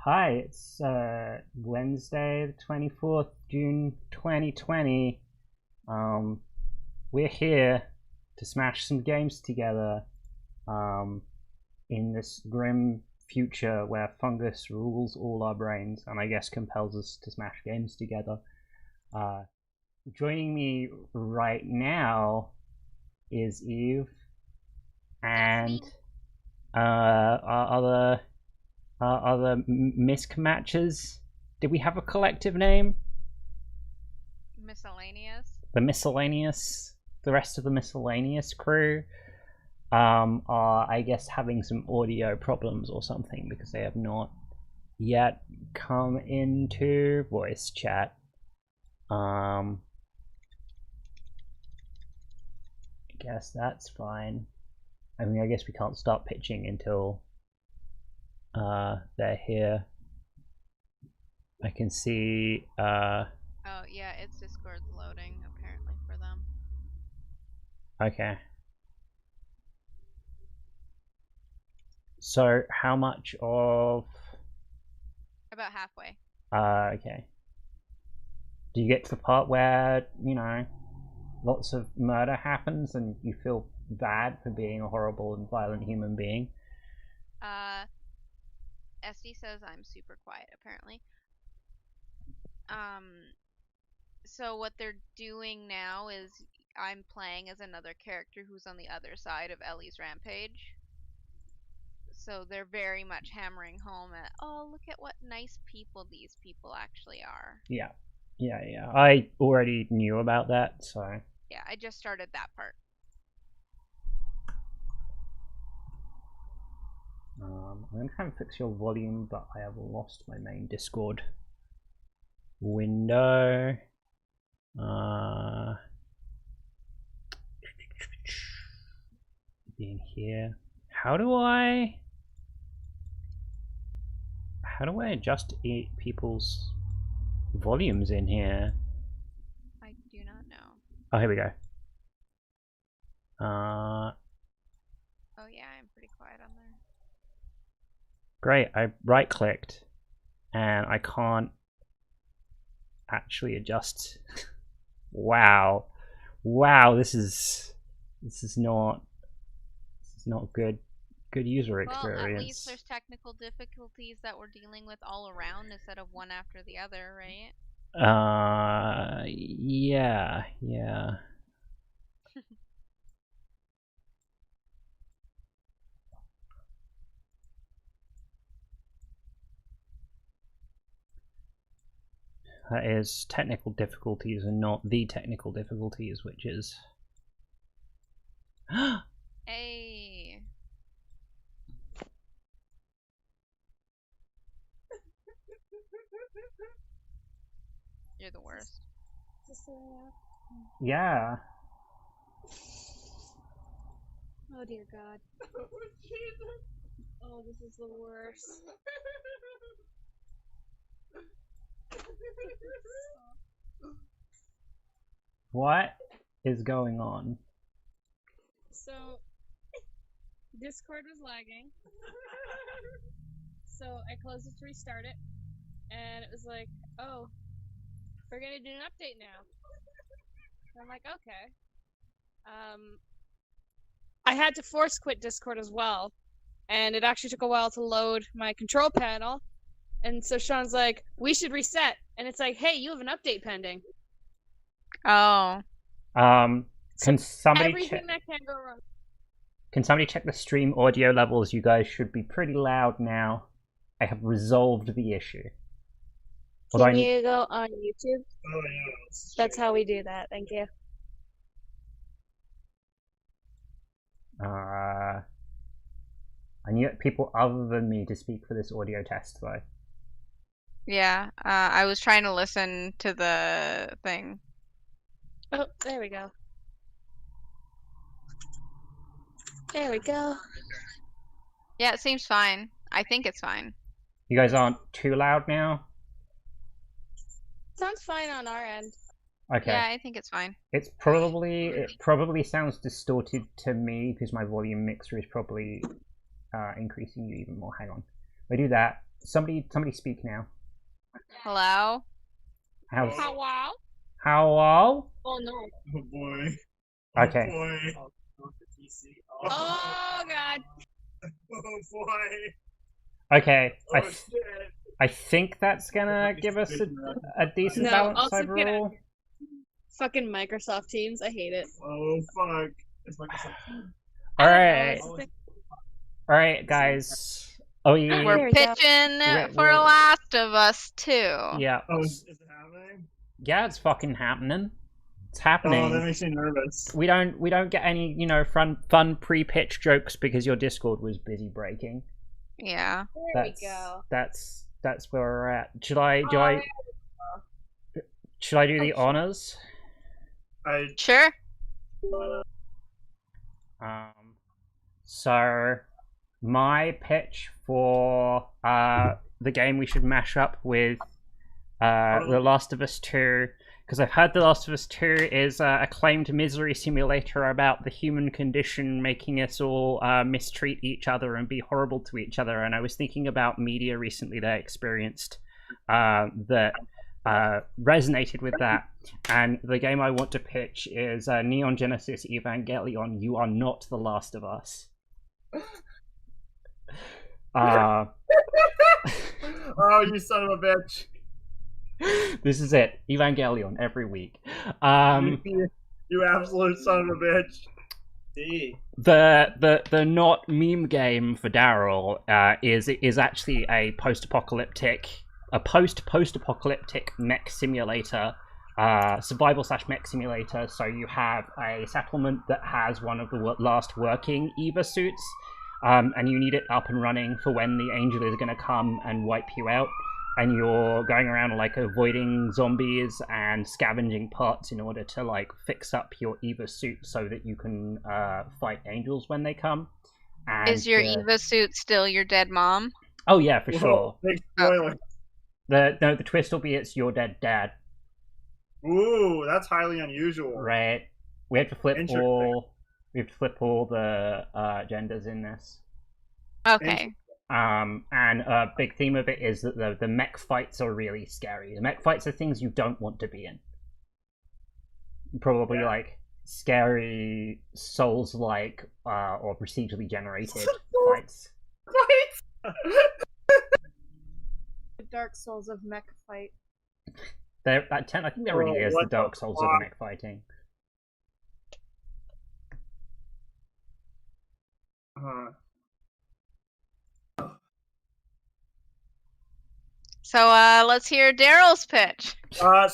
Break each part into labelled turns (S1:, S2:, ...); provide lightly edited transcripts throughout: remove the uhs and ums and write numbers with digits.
S1: Hi, it's Wednesday, the 24th, June 2020. We're here to smash some games together in this grim future where fungus rules all our brains and I guess compels us to smash games together. Joining me right now is Eve and our other Misc Matches. Did we have a collective name?
S2: Miscellaneous.
S1: The miscellaneous, the rest of the miscellaneous crew are, I guess, having some audio problems or something because they have not yet come into voice chat. I guess that's fine. I mean, I guess we can't start pitching until they're here. I can see
S2: Oh yeah, it's Discord's loading apparently for them.
S1: Okay. So how much of
S2: About halfway.
S1: okay. Do you get to the part where, lots of murder happens and you feel bad for being a horrible and violent human being?
S2: SD says I'm super quiet apparently. So what they're doing now is I'm playing as another character who's on the other side of Ellie's rampage. So they're very much hammering home at, oh, look at what nice people these people actually are.
S1: Yeah. I already knew about that, so.
S2: Yeah, I just started that part.
S1: I'm going to try and fix your volume, but I have lost my main Discord window. Being here. How do I adjust people's volumes in here?
S2: I do not know.
S1: Oh, here we go.
S2: Oh yeah, I'm pretty quiet on there.
S1: Great. I right clicked and I can't actually adjust. Wow, this is not good user experience.
S2: Well, at least there's technical difficulties that we're dealing with all around instead of one after the other, right?
S1: Yeah. That is technical difficulties and not the technical difficulties, which is...
S2: Hey! You're the worst.
S1: Yeah.
S3: Oh dear God. Oh, this is the worst.
S1: What is going on?
S3: So, Discord was lagging. So I closed it to restart it, and it was like, oh, we're gonna do an update now. And I'm like, okay. I had to force quit Discord as well, and it actually took a while to load my control panel. And so Sean's like, we should reset. And it's like, hey, you have an update pending.
S2: Oh.
S1: Can somebody
S3: Everything that can go wrong.
S1: Can somebody check the stream audio levels? You guys should be pretty loud now. I have resolved the issue.
S3: Can you go on YouTube? Oh, yeah. That's how we do that. Thank you.
S1: I need people other than me to speak for this audio test, though.
S2: Yeah, I was trying to listen to the thing.
S3: Oh, there we go. There we go.
S2: Yeah, it seems fine. I think it's fine.
S1: You guys aren't too loud now?
S3: Sounds fine on our end.
S1: Okay.
S2: Yeah, I think it's fine.
S1: It probably sounds distorted to me because my volume mixer is probably increasing you even more. Hang on. I do that. somebody speak now.
S2: Hello?
S1: How's
S3: Wow.
S1: how?
S3: Oh no.
S4: Oh boy.
S1: Okay.
S4: Oh boy.
S3: Oh god.
S4: Oh boy.
S1: Okay.
S4: Oh shit.
S1: I think that's gonna give us a decent
S3: No,
S1: balance
S3: also get it.
S1: overall.
S3: Fucking Microsoft Teams. I hate it.
S4: Oh fuck. It's like
S1: All
S3: I don't know,
S1: right,
S3: it's just like-
S1: all right, guys. Oh yeah,
S2: We're
S3: There we go.
S2: pitching for
S1: we're-
S2: Last of Us 2.
S1: yeah,
S4: Oh, is it happening?
S1: yeah. It's fucking happening. It's
S4: Oh,
S1: happening.
S4: that makes me nervous.
S1: We don't get any fun pre-pitch jokes because your Discord was busy breaking.
S2: Yeah.
S3: There
S1: That's
S3: we go.
S1: that's where we're at. Should I do the honors?
S2: Sure.
S1: So my pitch for the game we should mash up with The Last of Us 2, because I've heard The Last of Us 2 is a acclaimed misery simulator about the human condition making us all mistreat each other and be horrible to each other, and I was thinking about media recently that I experienced that resonated with that, and the game I want to pitch is Neon Genesis Evangelion. You are not The Last of Us.
S4: Oh, you son of a bitch.
S1: This is it. Evangelion every week.
S4: You absolute son of a bitch.
S1: The not meme game for Daryl is actually a post-apocalyptic mech simulator, survival / mech simulator. So you have a settlement that has one of the last working Eva suits, and you need it up and running for when the angel is going to come and wipe you out. And you're going around like avoiding zombies and scavenging parts in order to like fix up your Eva suit so that you can fight angels when they come. And,
S2: Is your Eva suit still your dead mom?
S1: Oh yeah, for
S4: Whoa,
S1: sure.
S4: big spoiler.
S1: The twist will be it's your dead dad.
S4: Ooh, that's highly unusual.
S1: Right. We have to flip
S4: Interesting.
S1: all the genders in this.
S2: Okay.
S1: And a big theme of it is that the mech fights are really scary. The mech fights are things you don't want to be in. Probably like scary Souls-like or procedurally generated fights.
S3: The Dark Souls of mech fight.
S1: I think there really is the
S4: what
S1: Dark
S4: the
S1: Souls of
S4: fuck?
S1: mech fighting.
S2: So let's hear Daryl's pitch.
S4: Alright,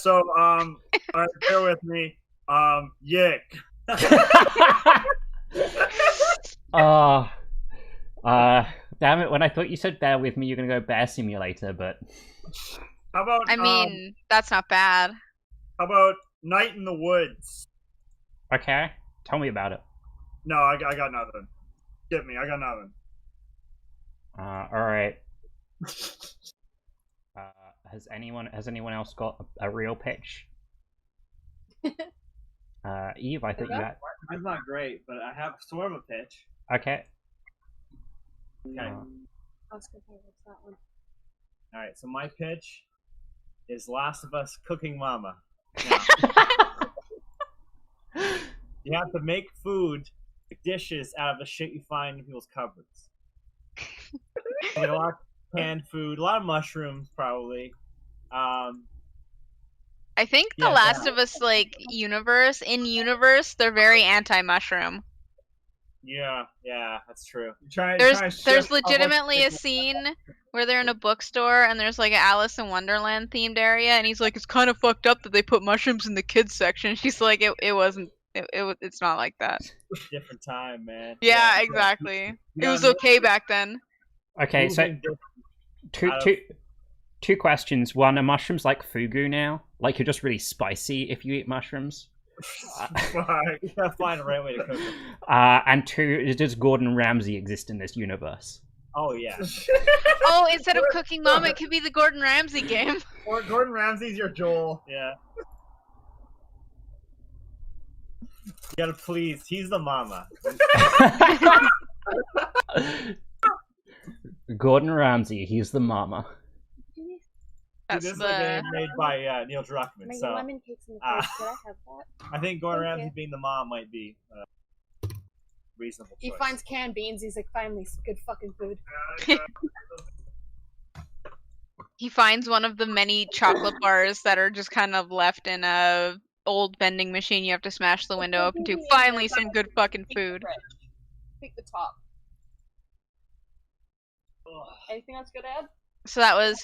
S4: bear with me. Yick.
S1: Damn it, when I thought you said bear with me, you're gonna go Bear Simulator, but...
S4: How about,
S2: I mean, that's not bad.
S4: how about Night in the Woods?
S1: Okay, tell me about it.
S4: No, I got nothing. Get me, I got nothing.
S1: Alright. Has anyone else got a real pitch? Eve, I thought you had...
S5: Mine's not great, but I have sort of a pitch.
S1: Okay.
S5: Okay.
S3: Oscar, what's that one?
S5: Alright, so my pitch is Last of Us Cooking Mama. Now, you have to make food, dishes out of the shit you find in people's cupboards. You get a lot of canned food, a lot of mushrooms, probably.
S2: I think the
S5: Yeah,
S2: Last
S5: yeah.
S2: of Us in universe, they're very anti-mushroom.
S5: Yeah, that's true.
S2: There's legitimately a scene where they're in a bookstore and there's like an Alice in Wonderland themed area, and he's like, it's kind of fucked up that they put mushrooms in the kids section. She's like, it's not like that.
S5: Different time, man.
S2: Yeah, exactly. It was okay back then.
S1: Okay, so two questions. One, are mushrooms like fugu now? Like you're just really spicy if you eat mushrooms?
S5: You gotta find the right way to cook them.
S1: And two, does Gordon Ramsay exist in this universe?
S5: Oh, yeah.
S2: Oh, instead of Cooking Mama, it could be the Gordon Ramsay game.
S4: Or Gordon Ramsay's your Joel.
S5: Yeah. You gotta please. He's the mama.
S1: Gordon Ramsay, he's the mama.
S5: Dude,
S2: That's
S5: this is
S2: the.
S5: a game made by Neil Druckmann,
S6: My
S5: so
S6: lemon cake's in the
S5: Ah.
S6: fridge. Could I have that?
S5: I think Gordon
S6: Thank
S5: Ramsay
S6: you.
S5: being the mom might be reasonable
S3: He
S5: choice.
S3: finds canned beans. He's like, finally, some good fucking food.
S2: He finds one of the many chocolate bars that are just kind of left in a old vending machine. You have to smash the window open to. Finally, some good fucking food.
S3: Pick the top. Anything else good to add?
S2: So that was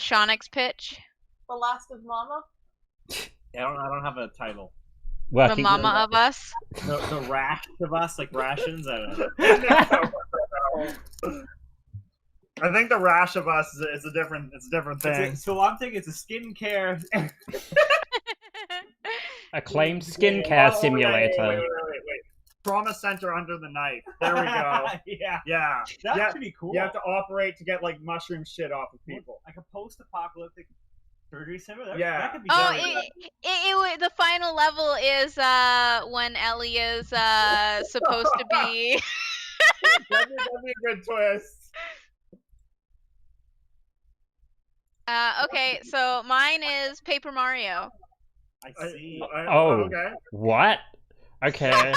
S2: Shaunik's pitch.
S3: The Last of Mama.
S5: Yeah, I don't have a title.
S2: The
S1: Working
S2: mama of us.
S5: The rash of us, like rations. I don't know.
S4: I think the rash of us is a different thing.
S5: So I'm thinking it's a skincare.
S1: acclaimed skincare
S4: Oh,
S1: simulator.
S4: Wait. Trauma center under the knife. There we go.
S5: Yeah,
S4: Yeah.
S5: that
S4: Yeah,
S5: should be cool.
S4: You have to operate to get like mushroom shit off of people.
S5: Like a post-apocalyptic surgery center.
S4: Yeah.
S5: That could be
S2: Oh,
S5: done.
S2: the final level is when Ellie is supposed to be.
S4: That'd be a good twist.
S2: Okay, so mine is Paper Mario.
S5: I see.
S1: Oh.
S4: Okay.
S1: What? Okay.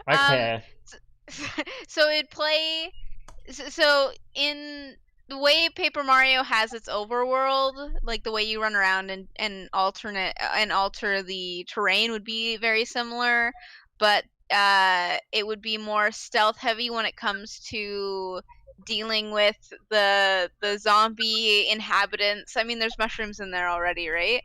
S1: Okay.
S2: So it'd play. So in the way Paper Mario has its overworld, like the way you run around and alter the terrain would be very similar, but it would be more stealth heavy when it comes to dealing with the zombie inhabitants. I mean, there's mushrooms in there already, right?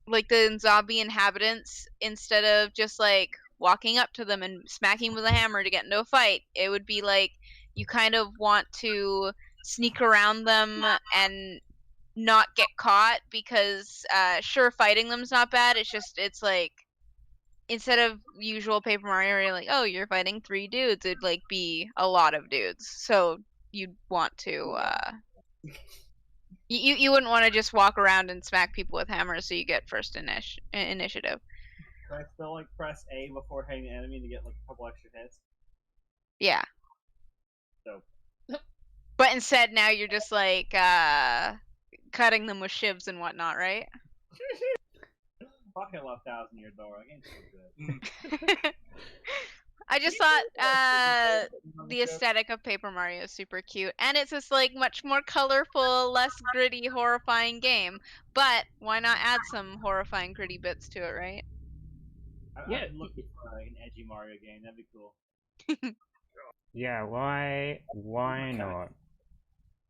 S2: Like the zombie inhabitants, instead of just like walking up to them and smacking with a hammer to get into a fight, it would be like you kind of want to sneak around them and not get caught, because sure, fighting them's not bad, it's like instead of usual Paper Mario where you're like, oh, you're fighting 3 dudes, it'd like be a lot of dudes, so you'd want to you wouldn't want to just walk around and smack people with hammers so you get first initiative.
S5: Can I still like press A before hitting the enemy to get like a couple extra hits?
S2: Yeah.
S5: So.
S2: But instead now you're just like cutting them with shivs and whatnot, right?
S5: Fucking love 1,000-Year Door. That game's so good.
S2: I just thought the aesthetic of Paper Mario is super cute, and it's this like much more colorful, less gritty, horrifying game. But why not add some horrifying, gritty bits to it, right?
S1: Yeah.
S5: I'm looking for like, an edgy Mario game. That'd be cool.
S1: Yeah, why not?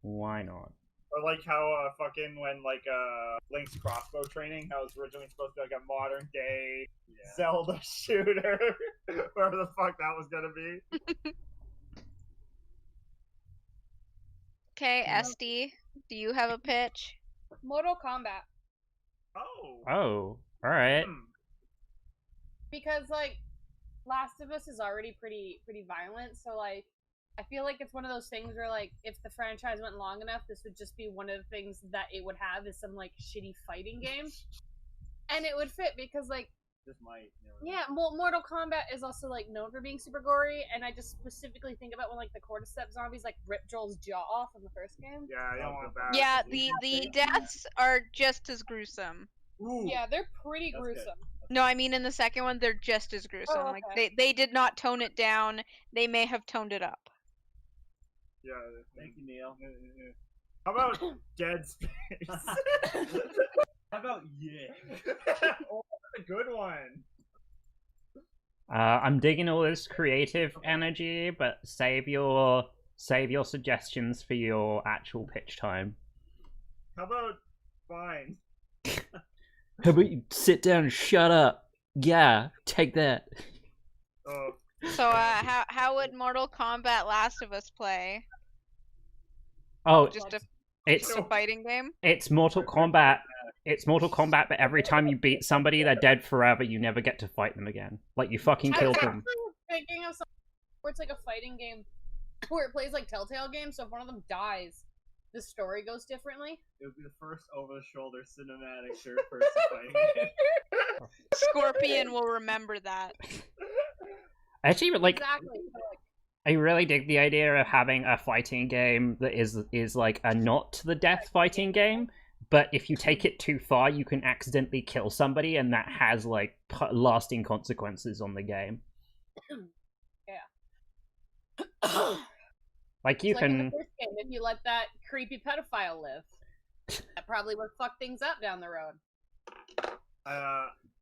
S1: Why not?
S4: Or like how fucking when like Link's crossbow training, how it was originally supposed to be like a modern day Zelda shooter, wherever the fuck that was gonna be.
S2: Okay, SD, do you have a pitch?
S3: Mortal Kombat.
S4: Oh.
S1: Oh, alright.
S3: Because like Last of Us is already pretty violent, so like I feel like it's one of those things where like if the franchise went long enough, this would just be one of the things that it would have is some like shitty fighting game. And it would fit because like
S5: This might.
S3: yeah, well, Mortal Kombat is also like known for being super gory, and I just specifically think about when like the cordyceps zombies like rip Joel's jaw off in the first game.
S4: Yeah, I don't want that.
S2: Yeah, the deaths are just as gruesome.
S5: Ooh.
S3: Yeah, they're pretty
S5: That's good.
S3: gruesome.
S2: No, I mean in the second one they're just as gruesome.
S3: Oh,
S2: Like
S3: okay.
S2: they did not tone it down. They may have toned it up.
S4: Yeah.
S5: Thank you, Neil.
S4: How about Dead Space?
S5: How about yeah?
S4: Oh, that's a good one.
S1: I'm digging all this creative energy, but save your suggestions for your actual pitch time.
S4: How about Fine?
S1: How about you sit down and shut up? Yeah, take that.
S4: Oh.
S2: So how would Mortal Kombat Last of Us play?
S1: Oh,
S2: Just
S1: it's
S2: a fighting game?
S1: it's Mortal Kombat. It's Mortal Kombat, but every time you beat somebody, they're dead forever. You never get to fight them again. Like you fucking
S3: I
S1: killed
S3: was
S1: them.
S3: actually thinking of something where it's like a fighting game where it plays like Telltale games, so if one of them dies, the story goes differently.
S5: It would be the first over-the-shoulder cinematic third-person fighting game.
S2: Scorpion will remember that.
S1: Actually, like
S3: Exactly. So, like,
S1: I really dig the idea of having a fighting game that is like a not to the death fighting game, but if you take it too far, you can accidentally kill somebody, and that has like lasting consequences on the game.
S3: Yeah.
S1: Like you
S3: It's like in the
S1: can.
S3: first game, if you let that creepy pedophile live, that probably would fuck things up down the road.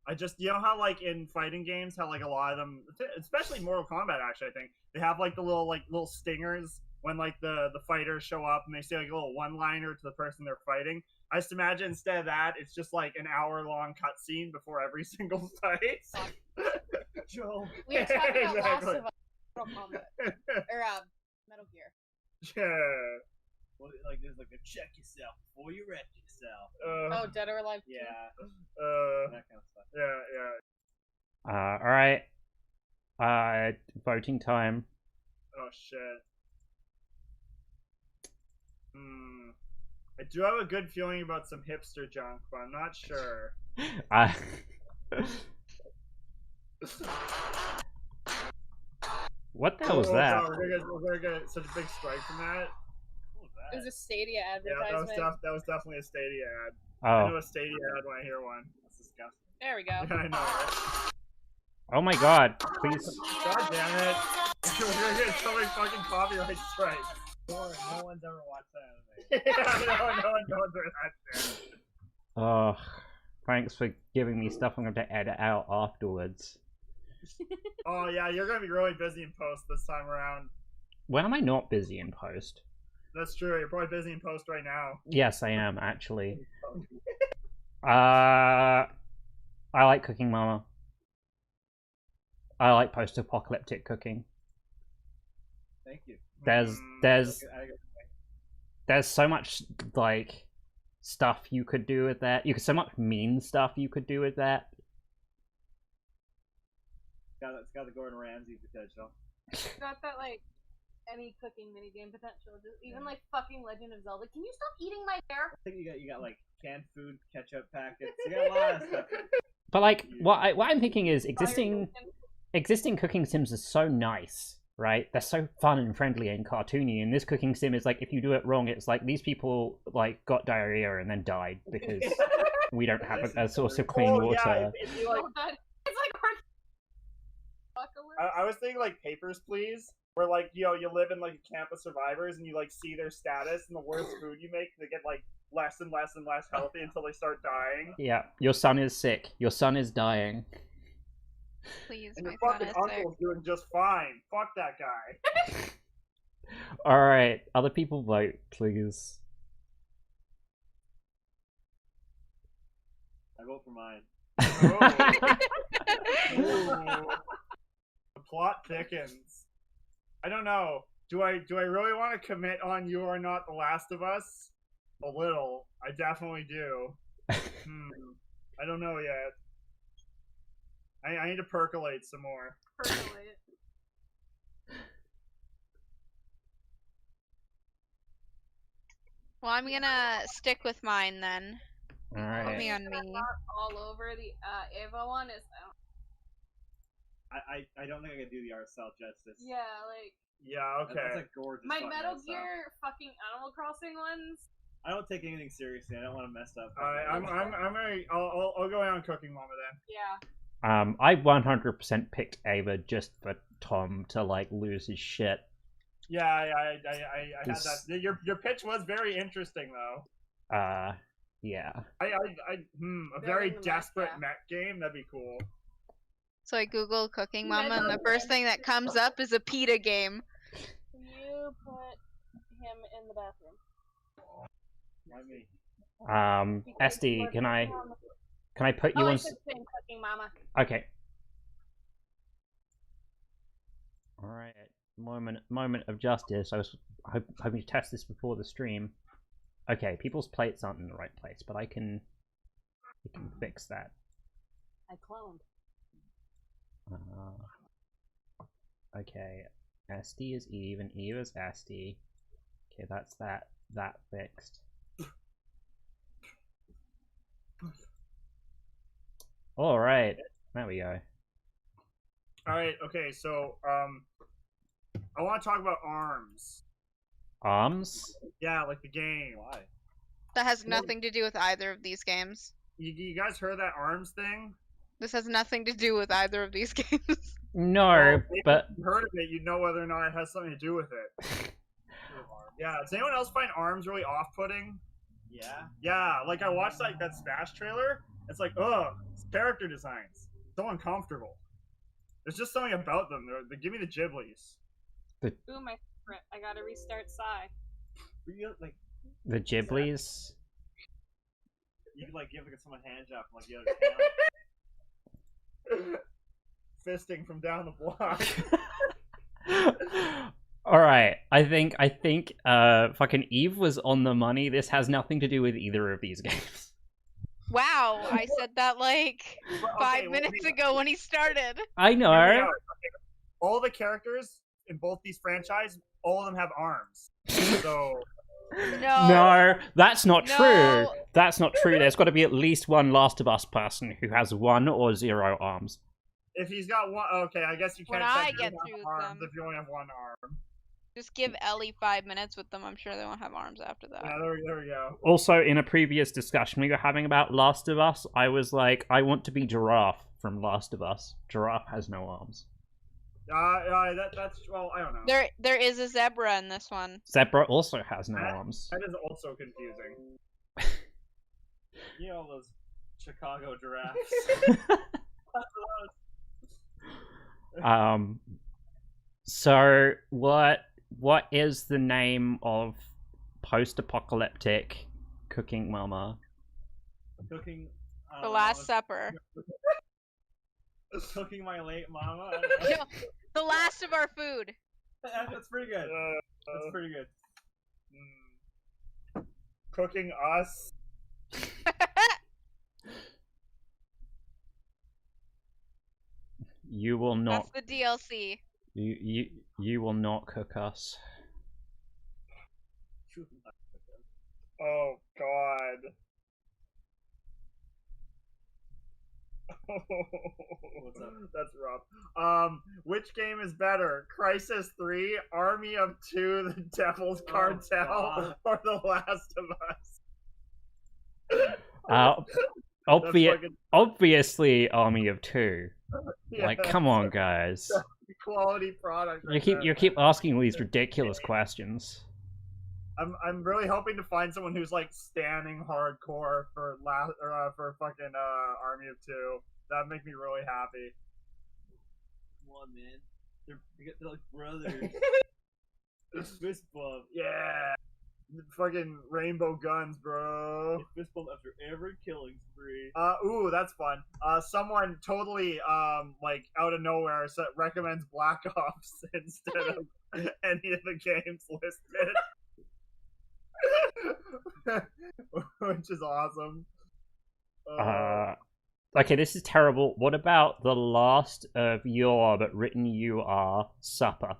S4: I just, you know how like in fighting games, how like a lot of them, especially Mortal Kombat, actually, I think they have like the little stingers when like the fighters show up and they say like a little one-liner to the person they're fighting. I just imagine instead of that, it's just like an hour-long cutscene before every single fight.
S5: Joe.
S3: We were talking about Last
S4: Exactly.
S3: of Us, Mortal Kombat, or Metal Gear.
S4: Yeah.
S5: Well, like there's like a check yourself before you wreck yourself.
S3: Oh, Dead or Alive 2?
S5: Yeah, that kind of stuff.
S4: Yeah.
S1: All right. Voting time.
S4: Oh shit. I do have a good feeling about some hipster junk, but I'm not sure.
S1: What the hell was that?
S4: God, we're gonna get such a big strike from that.
S5: What was
S3: It
S5: that?
S3: was a Stadia
S4: Yeah,
S3: advertisement.
S4: that was definitely a Stadia ad. I know
S1: Oh.
S4: a Stadia ad when I hear one.
S5: That's disgusting.
S3: There we go.
S4: Yeah, I know, right?
S1: Oh my god! Please.
S4: God damn it! We're gonna get so many fucking copyright strikes.
S5: No one's ever watched that anime.
S4: Yeah, no one's doing that shit.
S1: Oh, thanks for giving me stuff I'm going to edit out afterwards.
S4: Oh yeah, you're gonna be really busy in post this time around.
S1: When am I not busy in post?
S4: That's true. You're probably busy in post right now.
S1: Yes, I am actually. I like Cooking Mama. I like post-apocalyptic cooking.
S5: Thank you.
S1: There's so much like stuff you could do with that. So much mean stuff you could do with that.
S5: It's got the Gordon Ramsay potential.
S3: Got that, like, any cooking minigame potential. Just, even, like, fucking Legend of Zelda. Can you stop eating my hair?
S5: I think you got like canned food, ketchup packets. You got a lot of stuff.
S1: But like, what I'm thinking is existing cooking sims are so nice, right? They're so fun and friendly and cartoony. And this cooking sim is like, if you do it wrong, it's like these people like got diarrhea and then died because we don't have a source of clean water.
S4: Yeah, it'd be like,
S3: It's like
S4: I was thinking like Papers, Please, where like you live in like a camp of survivors and you like see their status and the worse food you make, they get like less and less and less healthy until they start dying.
S1: Yeah, your son is sick. Your son is dying.
S2: Please,
S4: And
S2: my
S4: your
S2: son
S4: fucking
S2: is sick.
S4: uncle's doing just fine. Fuck that guy.
S1: All right, other people vote, please.
S5: I vote for mine.
S4: Ooh. The plot thickens. I don't know. Do I really want to commit on You Are Not the Last of Us? A little. I definitely do. I don't know yet. I need to percolate some more.
S3: percolate.
S2: Well, I'm gonna stick with mine then.
S1: All
S2: Put
S1: right.
S2: me on me.
S3: All over the Ava one is.
S5: I don't think I can do the art style justice.
S3: Yeah, like.
S4: Yeah, okay.
S5: That's a gorgeous.
S3: My
S5: fucking
S3: Metal
S5: art style.
S3: Gear fucking Animal Crossing ones.
S5: I don't take anything seriously. I don't want to mess up.
S4: I'll go on Cooking Mama then.
S3: Yeah.
S1: I 100% picked Ava just for Tom to like lose his shit.
S4: Yeah, I had that. Your pitch was very interesting though.
S1: Yeah.
S4: A very
S3: Building the
S4: desperate
S3: mech,
S4: mech game. That'd be cool.
S2: So I googled Cooking Mama, and the first thing that comes up is a PETA game.
S3: Can you put him in the bathroom?
S5: Why me?
S1: SD, can I put you
S3: Oh, I
S1: on?
S3: should sing Cooking Mama.
S1: Okay. All right. Moment of justice. I was hoping to test this before the stream. Okay, people's plates aren't in the right place, but I can fix that.
S3: I cloned.
S1: Okay, SD is Eve and Eve is SD. Okay, that's that fixed. All right, there we go.
S4: All right. Okay. So I want to talk about ARMS.
S1: Arms?
S4: Yeah, like the game.
S5: Why?
S2: That has nothing to do with either of these games.
S4: You guys heard that ARMS thing?
S2: This has nothing to do with either of these games.
S1: No,
S4: Well, if
S1: but
S4: you heard of it, you'd know whether or not it has something to do with it. Yeah, does anyone else find ARMS really off-putting?
S5: Yeah.
S4: Yeah, like I watched like that Smash trailer. It's like, ugh, character designs so uncomfortable. There's just something about them. They give me the giblies.
S3: Ooh, my favorite. I gotta restart Psy.
S5: You like
S1: the Ghiblies.
S5: you could like give like someone a hand job from like the other channel.
S4: Fisting from down the block.
S1: All right, I think fucking Eve was on the money. This has nothing to do with either of these games.
S2: Wow, I said that like
S4: Okay,
S2: 5 minutes ago when he started.
S1: I
S4: Here we
S1: know.
S4: go. Okay. All the characters in both these franchises, all of them have arms. So
S1: No, that's not true.
S2: No.
S1: That's not true. There's got to be at least one Last of Us person who has 1 or 0 arms.
S4: if he's got one, okay, I guess you
S2: When
S4: can't
S2: I
S4: check
S2: get
S4: your
S2: through
S4: arms
S2: them.
S4: if you only have one arm.
S2: Just give Ellie 5 minutes with them. I'm sure they won't have arms after that.
S4: Yeah, there we go.
S1: Also, in a previous discussion we were having about Last of Us, I was like, I want to be Giraffe from Last of Us. Giraffe has no arms.
S4: That's well, I don't know.
S2: There is a zebra in this one.
S1: Zebra also has no arms.
S4: That is also confusing.
S5: You know those Chicago giraffes.
S1: So what is the name of post-apocalyptic cooking mama?
S5: Cooking.
S2: The Last Supper.
S5: Cooking my late mama.
S2: No, the last of our food.
S5: That's pretty good. That's pretty good.
S4: Cooking us.
S1: You will not.
S2: That's the DLC.
S1: You will not cook us.
S4: Oh God.
S5: What's up?
S4: That's rough. Which game is better? Crisis 3, Army of 2, The Devil's Cartel,
S5: God.
S4: or The Last of Us?
S1: Obviously, Army of 2. Like,
S4: Yeah,
S1: come on, guys.
S4: quality product.
S1: You
S4: right
S1: keep
S4: there.
S1: you keep asking all these ridiculous questions.
S4: I'm really hoping to find someone who's like standing hardcore for fucking Army of 2. That'd make me really happy.
S5: Come on, man. They're like brothers. They're fist bump.
S4: Yeah. Fucking rainbow guns, bro.
S5: They fist bump after every killing spree.
S4: Ooh, that's fun. Someone totally, like, out of nowhere recommends Black Ops instead of any of the games listed. Which is awesome.
S1: Okay, this is terrible. What about the last of your, but written you are, supper?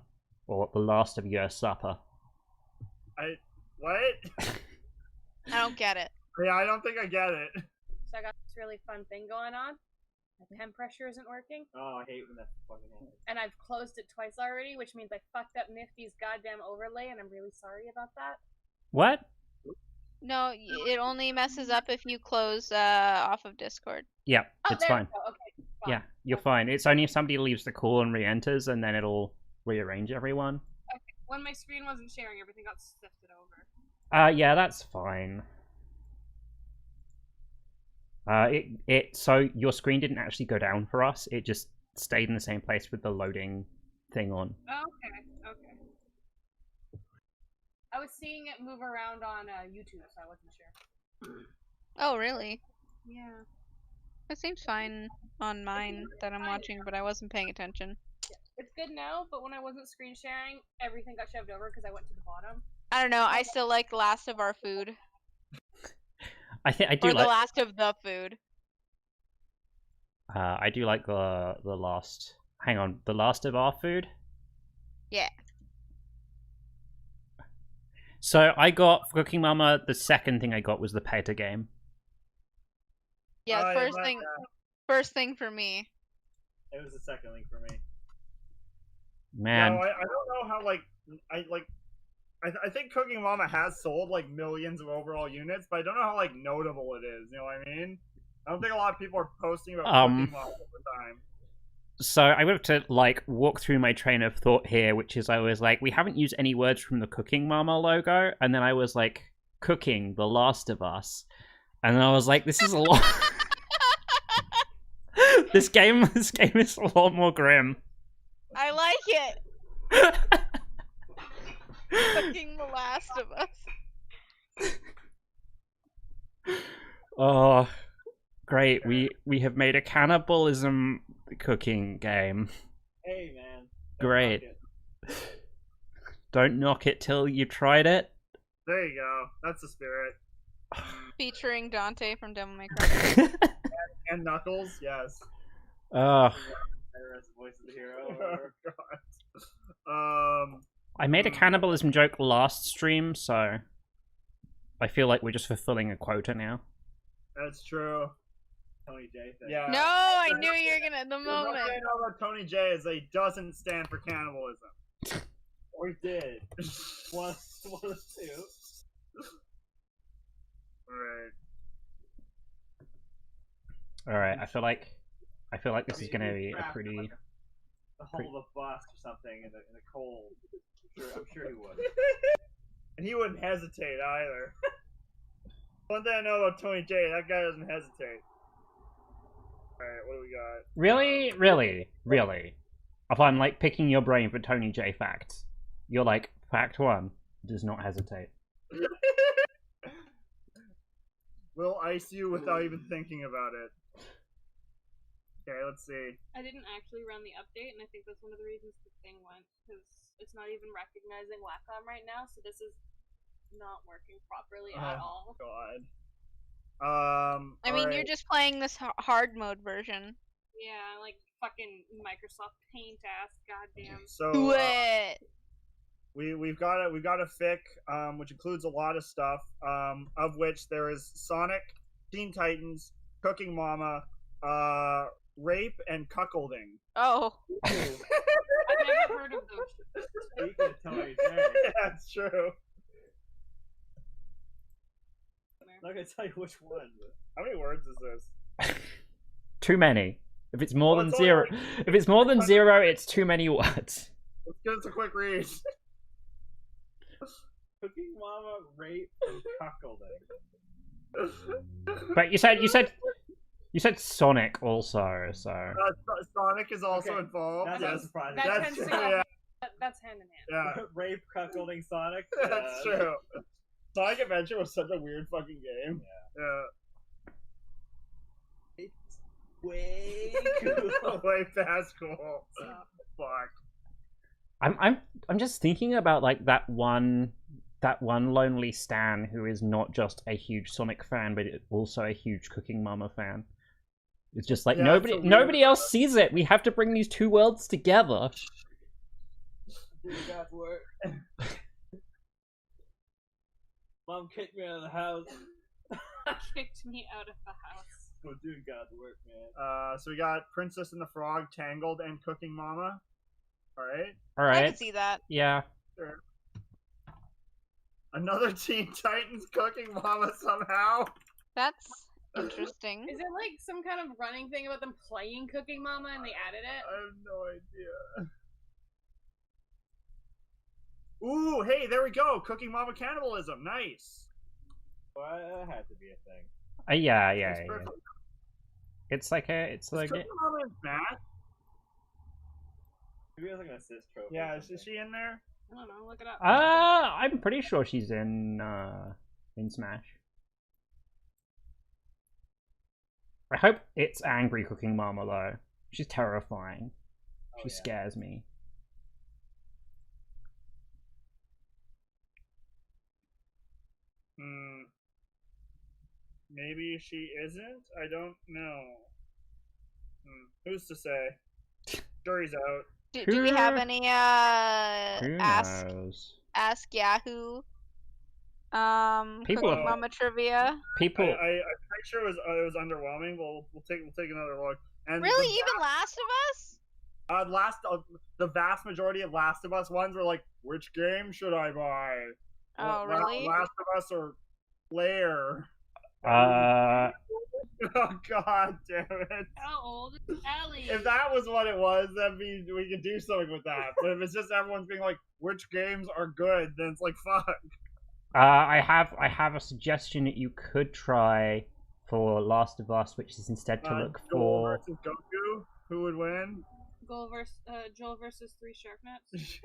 S1: Or the last of your supper?
S4: What?
S2: I don't get it.
S4: Yeah, I don't think I get it.
S3: So I got this really fun thing going on. My pen pressure isn't working,
S5: Oh, I hate when that fucking happens.
S3: and I've closed it twice already, which means I fucked up Nifty's goddamn overlay, and I'm really sorry about that.
S1: What?
S2: No, it only messes up if you close off of Discord.
S1: Yeah,
S3: Oh,
S1: it's
S3: there
S1: fine.
S3: we go. Okay, fine.
S1: Yeah, you're fine. It's only if somebody leaves the call and re-enters, and then it'll rearrange everyone.
S3: When my screen wasn't sharing, everything got sifted over.
S1: Yeah, that's fine. So your screen didn't actually go down for us. It just stayed in the same place with the loading thing on.
S3: Okay. I was seeing it move around on YouTube, so I wasn't sure.
S2: Oh, really?
S3: Yeah.
S2: It seems fine on mine that I'm watching, but I wasn't paying attention.
S3: It's good now, but when I wasn't screen sharing, everything got shoved over because I went to the bottom.
S2: I don't know. I still like Last of Our Food.
S1: I do
S2: Or
S1: like
S2: The Last of the Food.
S1: I do like the last. Hang on, the last of our food.
S2: Yeah.
S1: So I got for Cooking Mama. The second thing I got was the PETA game.
S2: Yeah,
S4: Oh,
S2: first
S4: like
S2: thing
S4: that.
S2: first thing for me.
S5: It was the second link for me.
S1: Man.
S4: No, I don't know how I think Cooking Mama has sold like millions of overall units, but I don't know how like notable it is. You know what I mean? I don't think a lot of people are posting about Cooking Mama all the time.
S1: So I would have to like walk through my train of thought here, which is I was like, we haven't used any words from the Cooking Mama logo, and then I was like, cooking The Last of Us, and then I was like, this is a lot. This game is a lot more grim.
S2: I like it. Cooking The Last of Us.
S1: Oh, great! We have made a cannibalism cooking game.
S5: Hey, man.
S1: Great. Don't knock it till you tried it.
S4: There you go. That's the spirit.
S2: Featuring Dante from Devil May Cry.
S4: And Knuckles, yes.
S1: Oh,
S5: Voice of the hero.
S4: Oh, God.
S1: I made a cannibalism joke last stream, so I feel like we're just fulfilling a quota now.
S4: That's true.
S5: Tony J thing.
S4: Yeah.
S2: No, I knew you were gonna. The
S4: The one
S2: moment.
S4: thing I know about Tony J is that he doesn't stand for cannibalism.
S5: Or did. One or two.
S4: Alright.
S1: All right, I feel like this is gonna be a pretty.
S5: The whole of a bus or something in the cold. I'm sure he would.
S4: And he wouldn't hesitate either. One thing I know about Tony J, that guy doesn't hesitate. Alright, what do we got?
S1: Really. If I'm like picking your brain for Tony J facts, you're like, fact one, does not hesitate.
S4: We'll ice you without even thinking about it. Okay, let's see.
S3: I didn't actually run the update, and I think that's one of the reasons the thing went, because it's not even recognizing Wacom right now, so this is not working properly at all.
S4: God.
S2: I mean,
S4: alright.
S2: you're just playing this hard mode version.
S3: Yeah, like fucking Microsoft Paint ass, goddamn.
S4: So
S2: Do it.
S4: we've got a fic, which includes a lot of stuff, of which there is Sonic, Teen Titans, Cooking Mama, rape and cuckolding.
S2: Oh.
S3: I've never heard of those.
S5: Speaking of Tony J,
S4: That's true.
S5: I'm not gonna tell you which one.
S4: How many words is this?
S1: Too many. If it's more
S4: Well,
S1: than
S4: it's only
S1: zero,
S4: like-
S1: if it's more than zero, it's too many words.
S4: Let's give us a quick read.
S5: Cooking Mama, rape, and cuckolding.
S1: But you said Sonic also, so
S4: Sonic is also
S5: Okay,
S4: involved.
S5: That's not
S4: Yes,
S5: surprising.
S3: That
S4: That's
S3: tends to
S4: true,
S3: go.
S4: yeah.
S3: That's hand in hand.
S4: yeah,
S5: Rape, cuckolding, Sonic.
S4: that's true. Sonic Adventure was such a weird fucking game. Yeah.
S5: It's way cool.
S4: Way past cool. Fuck.
S1: I'm just thinking about like that one lonely Stan who is not just a huge Sonic fan but also a huge Cooking Mama fan. It's just like
S4: Yeah,
S1: nobody
S4: that's a weird-
S1: nobody else sees it. We have to bring these two worlds together.
S5: Dude got work. Mom kicked me out of the house.
S3: Kicked me out of the house.
S5: Well, dude got work, man.
S4: So we got Princess and the Frog, Tangled, and Cooking Mama. All right.
S1: All
S2: I can
S1: right.
S2: see that.
S1: Yeah.
S4: Sure. Another Teen Titans Cooking Mama somehow.
S2: That's interesting.
S3: Is it like some kind of running thing about them playing Cooking Mama and they added it?
S4: I have no idea. Ooh, hey, there we go. Cooking Mama cannibalism. Nice.
S5: Well, that had to be a thing.
S1: Yeah.
S4: That's perfect.
S1: It's like
S4: Is Cooking Mama in Smash?
S5: Maybe it was like an assist trophy.
S4: Yeah,
S5: or
S4: is
S5: something.
S4: she in there?
S3: I don't know, look it up.
S1: I'm pretty sure she's in Smash. I hope it's angry Cooking Mama though. She's terrifying.
S5: Oh,
S1: She
S5: yeah.
S1: scares me.
S4: Maybe she isn't? I don't know. Who's to say? Jury's out.
S2: Do we have any
S1: Who
S2: ask
S1: knows?
S2: Yahoo
S1: People-
S2: Cooking Mama trivia?
S1: People.
S4: I'm pretty sure it was underwhelming. We'll take another look. And
S2: Really, even Last of Us?
S4: The vast majority of Last of Us ones were like, which game should I buy?
S2: Oh, really?
S4: Last of Us or Lair?
S1: Uh,
S4: Oh god damn it!
S3: How old is Ellie?
S4: If that was what it was, then we could do something with that. But if it's just everyone's being like, which games are good, then it's like fuck.
S1: I have a suggestion that you could try for Last of Us, which is instead to look
S4: Joel
S1: for.
S4: versus Goku, who would win?
S3: Joel versus 3 shark nuts.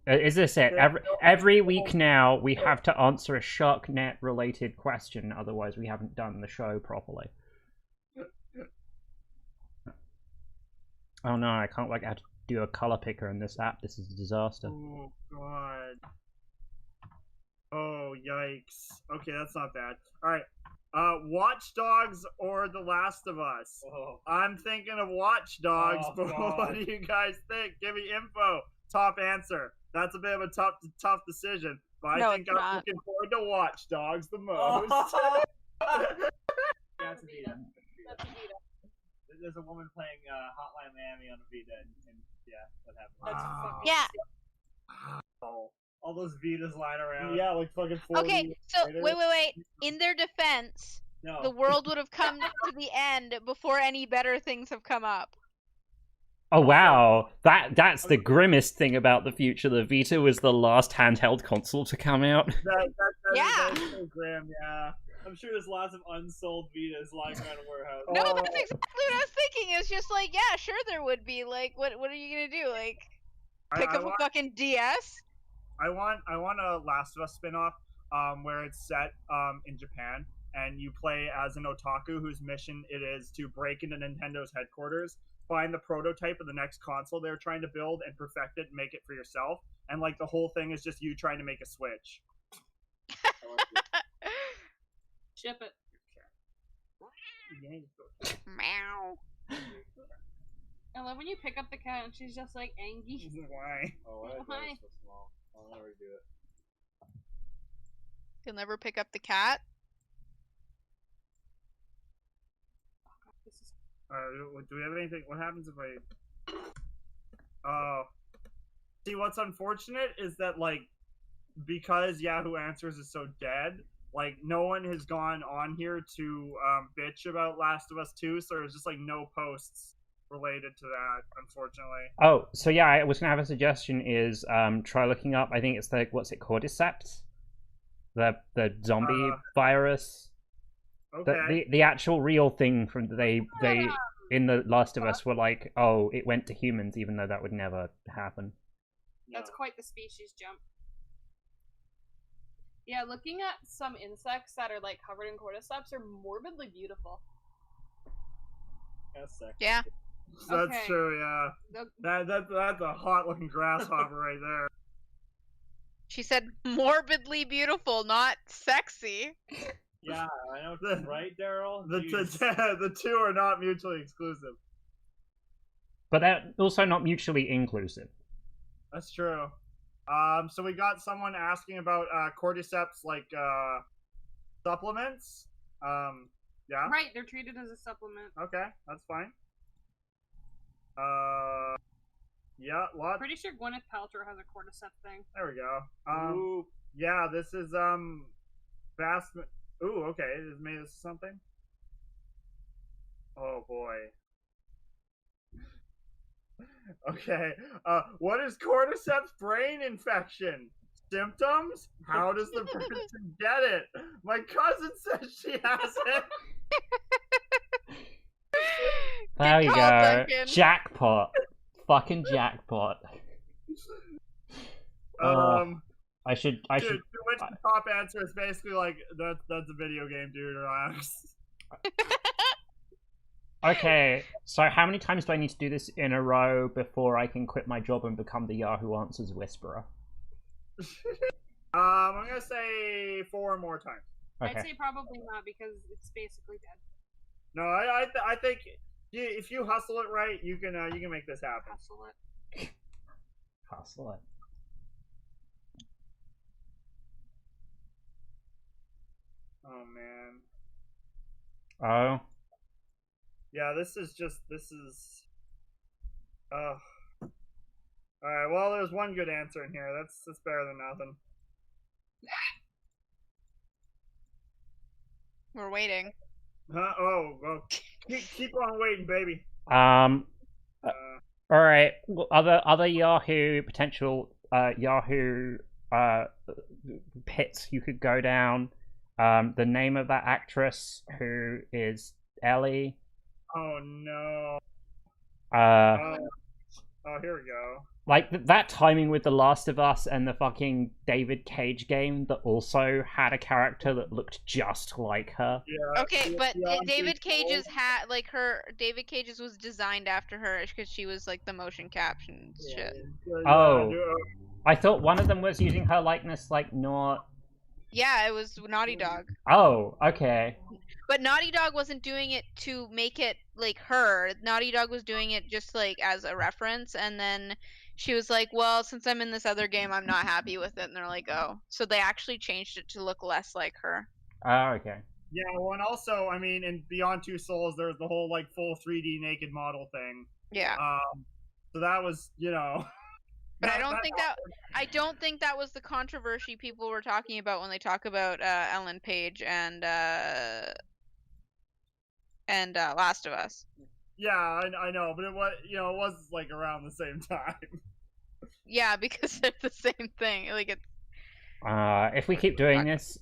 S1: Is this it? Every week now we have to answer a SharkNet related question, otherwise we haven't done the show properly. Oh no, I can't like how to do a color picker in this app. This is a disaster.
S4: Oh god. Oh yikes. Okay, that's not bad. Alright. Watch Dogs or The Last of Us?
S5: Oh.
S4: I'm thinking of Watch Dogs,
S5: Oh,
S4: but
S5: God.
S4: what do you guys think? Give me info. Top answer. That's a bit of a tough decision, but
S2: No,
S4: I think
S2: it's
S4: I'm
S2: not.
S4: looking forward to Watch Dogs the most.
S5: Oh. That's a Vita.
S3: That's a Vita.
S5: There's a woman playing Hotline Miami on a Vita, and yeah, what happened?
S3: That's
S4: Wow.
S3: fucking
S2: Yeah.
S3: sick.
S4: Oh.
S5: All those Vitas lying around.
S4: Yeah, like fucking 40
S2: Okay,
S4: years
S2: so
S4: later.
S2: wait. In their defense,
S5: No.
S2: the world would have come to the end before any better things have come up.
S1: Oh wow, that's the grimmest thing about the future. The Vita was the last handheld console to come out.
S4: That
S2: Yeah.
S4: is so grim, yeah.
S5: I'm sure there's lots of unsold Vitas lying around a warehouse.
S2: No,
S4: Oh.
S2: that's exactly what I was thinking. It's just like, yeah, sure there would be. Like, what are you gonna do? Like, pick up a fucking DS?
S4: I want a Last of Us spin-off where it's set in Japan and you play as an otaku whose mission it is to break into Nintendo's headquarters, find the prototype of the next console they're trying to build and perfect it and make it for yourself. And like the whole thing is just you trying to make a Switch.
S3: Ship it.
S2: Meow.
S3: I love when you pick up the cat and she's just like angry.
S4: Why?
S5: Oh, why is
S3: Why?
S5: that so small? I'll never do it.
S2: You'll never pick up the cat?
S3: This is
S4: Do we have anything? What happens if I? Oh, see, what's unfortunate is that like because Yahoo Answers is so dead, like no one has gone on here to bitch about Last of Us 2, so there's just like no posts related to that, unfortunately.
S1: Oh, so yeah, I was gonna have a suggestion is try looking up. I think it's the what's it, cordyceps, the zombie virus.
S4: Okay.
S1: The actual real thing from they in the Last of Us were like, oh, it went to humans, even though that would never happen.
S3: That's quite the species jump. Yeah, looking at some insects that are like covered in cordyceps are morbidly beautiful.
S5: That's sexy.
S2: Yeah.
S4: That's
S3: Okay.
S4: true, yeah. That's a hot looking grasshopper right there.
S2: She said morbidly beautiful, not sexy.
S5: Yeah, I know. Right, Daryl?
S4: The two are not mutually exclusive.
S1: But they're also not mutually inclusive.
S4: That's true. So we got someone asking about cordyceps like supplements. Yeah.
S3: Right, they're treated as a supplement.
S4: Okay, that's fine. Yeah, what?
S3: Pretty sure Gwyneth Paltrow has a cordyceps thing.
S4: There we go.
S5: Ooh.
S4: Yeah, this is vast. Ooh, okay. Is made this something? Oh boy. Okay. What is cordyceps brain infection? Symptoms? How does the person get it? My cousin says she has it.
S1: There you
S2: call,
S1: go.
S2: Duncan.
S1: Jackpot. Fucking jackpot. I should.
S4: Dude, which the top answer is basically like that's a video game, dude. Relax.
S1: Okay, so how many times do I need to do this in a row before I can quit my job and become the Yahoo Answers whisperer?
S4: I'm gonna say 4 more times.
S1: Okay.
S3: I'd say probably not because it's basically dead.
S4: No, I think if you hustle it right, you can make this happen.
S3: Hustle it.
S1: Hustle it.
S4: Oh man.
S1: Oh.
S4: Yeah, this is. Alright, well, there's one good answer in here. That's better than nothing.
S2: We're waiting.
S4: Huh? Oh, well, keep on waiting, baby.
S1: All right. Other Yahoo potential Yahoo pits you could go down. The name of that actress who is Ellie.
S4: Oh no.
S1: Uh,
S4: Oh, here we go.
S1: like that timing with The Last of Us and the fucking David Cage game that also had a character that looked just like her.
S4: Yeah.
S2: Okay, but
S4: yeah,
S2: David Cage's hat, like David Cage's was designed after her because she was like the motion caption shit.
S1: Oh. I thought one of them was using her likeness, like not.
S2: Yeah, it was Naughty Dog.
S1: Oh, okay.
S2: But Naughty Dog wasn't doing it to make it like her. Naughty Dog was doing it just like as a reference, and then she was like, well, since I'm in this other game, I'm not happy with it. And they're like, oh. So they actually changed it to look less like her.
S1: Oh, okay.
S4: Yeah, well, and also, I mean, in Beyond Two Souls, there's the whole, like, full 3D naked model thing.
S2: Yeah.
S4: So that was, you know...
S2: But I don't think that was the controversy people were talking about when they talk about Ellen Page and Last of Us.
S4: Yeah, I know, but it was like around the same time.
S2: Yeah, because they're the same thing. Like it's.
S1: If we keep doing this,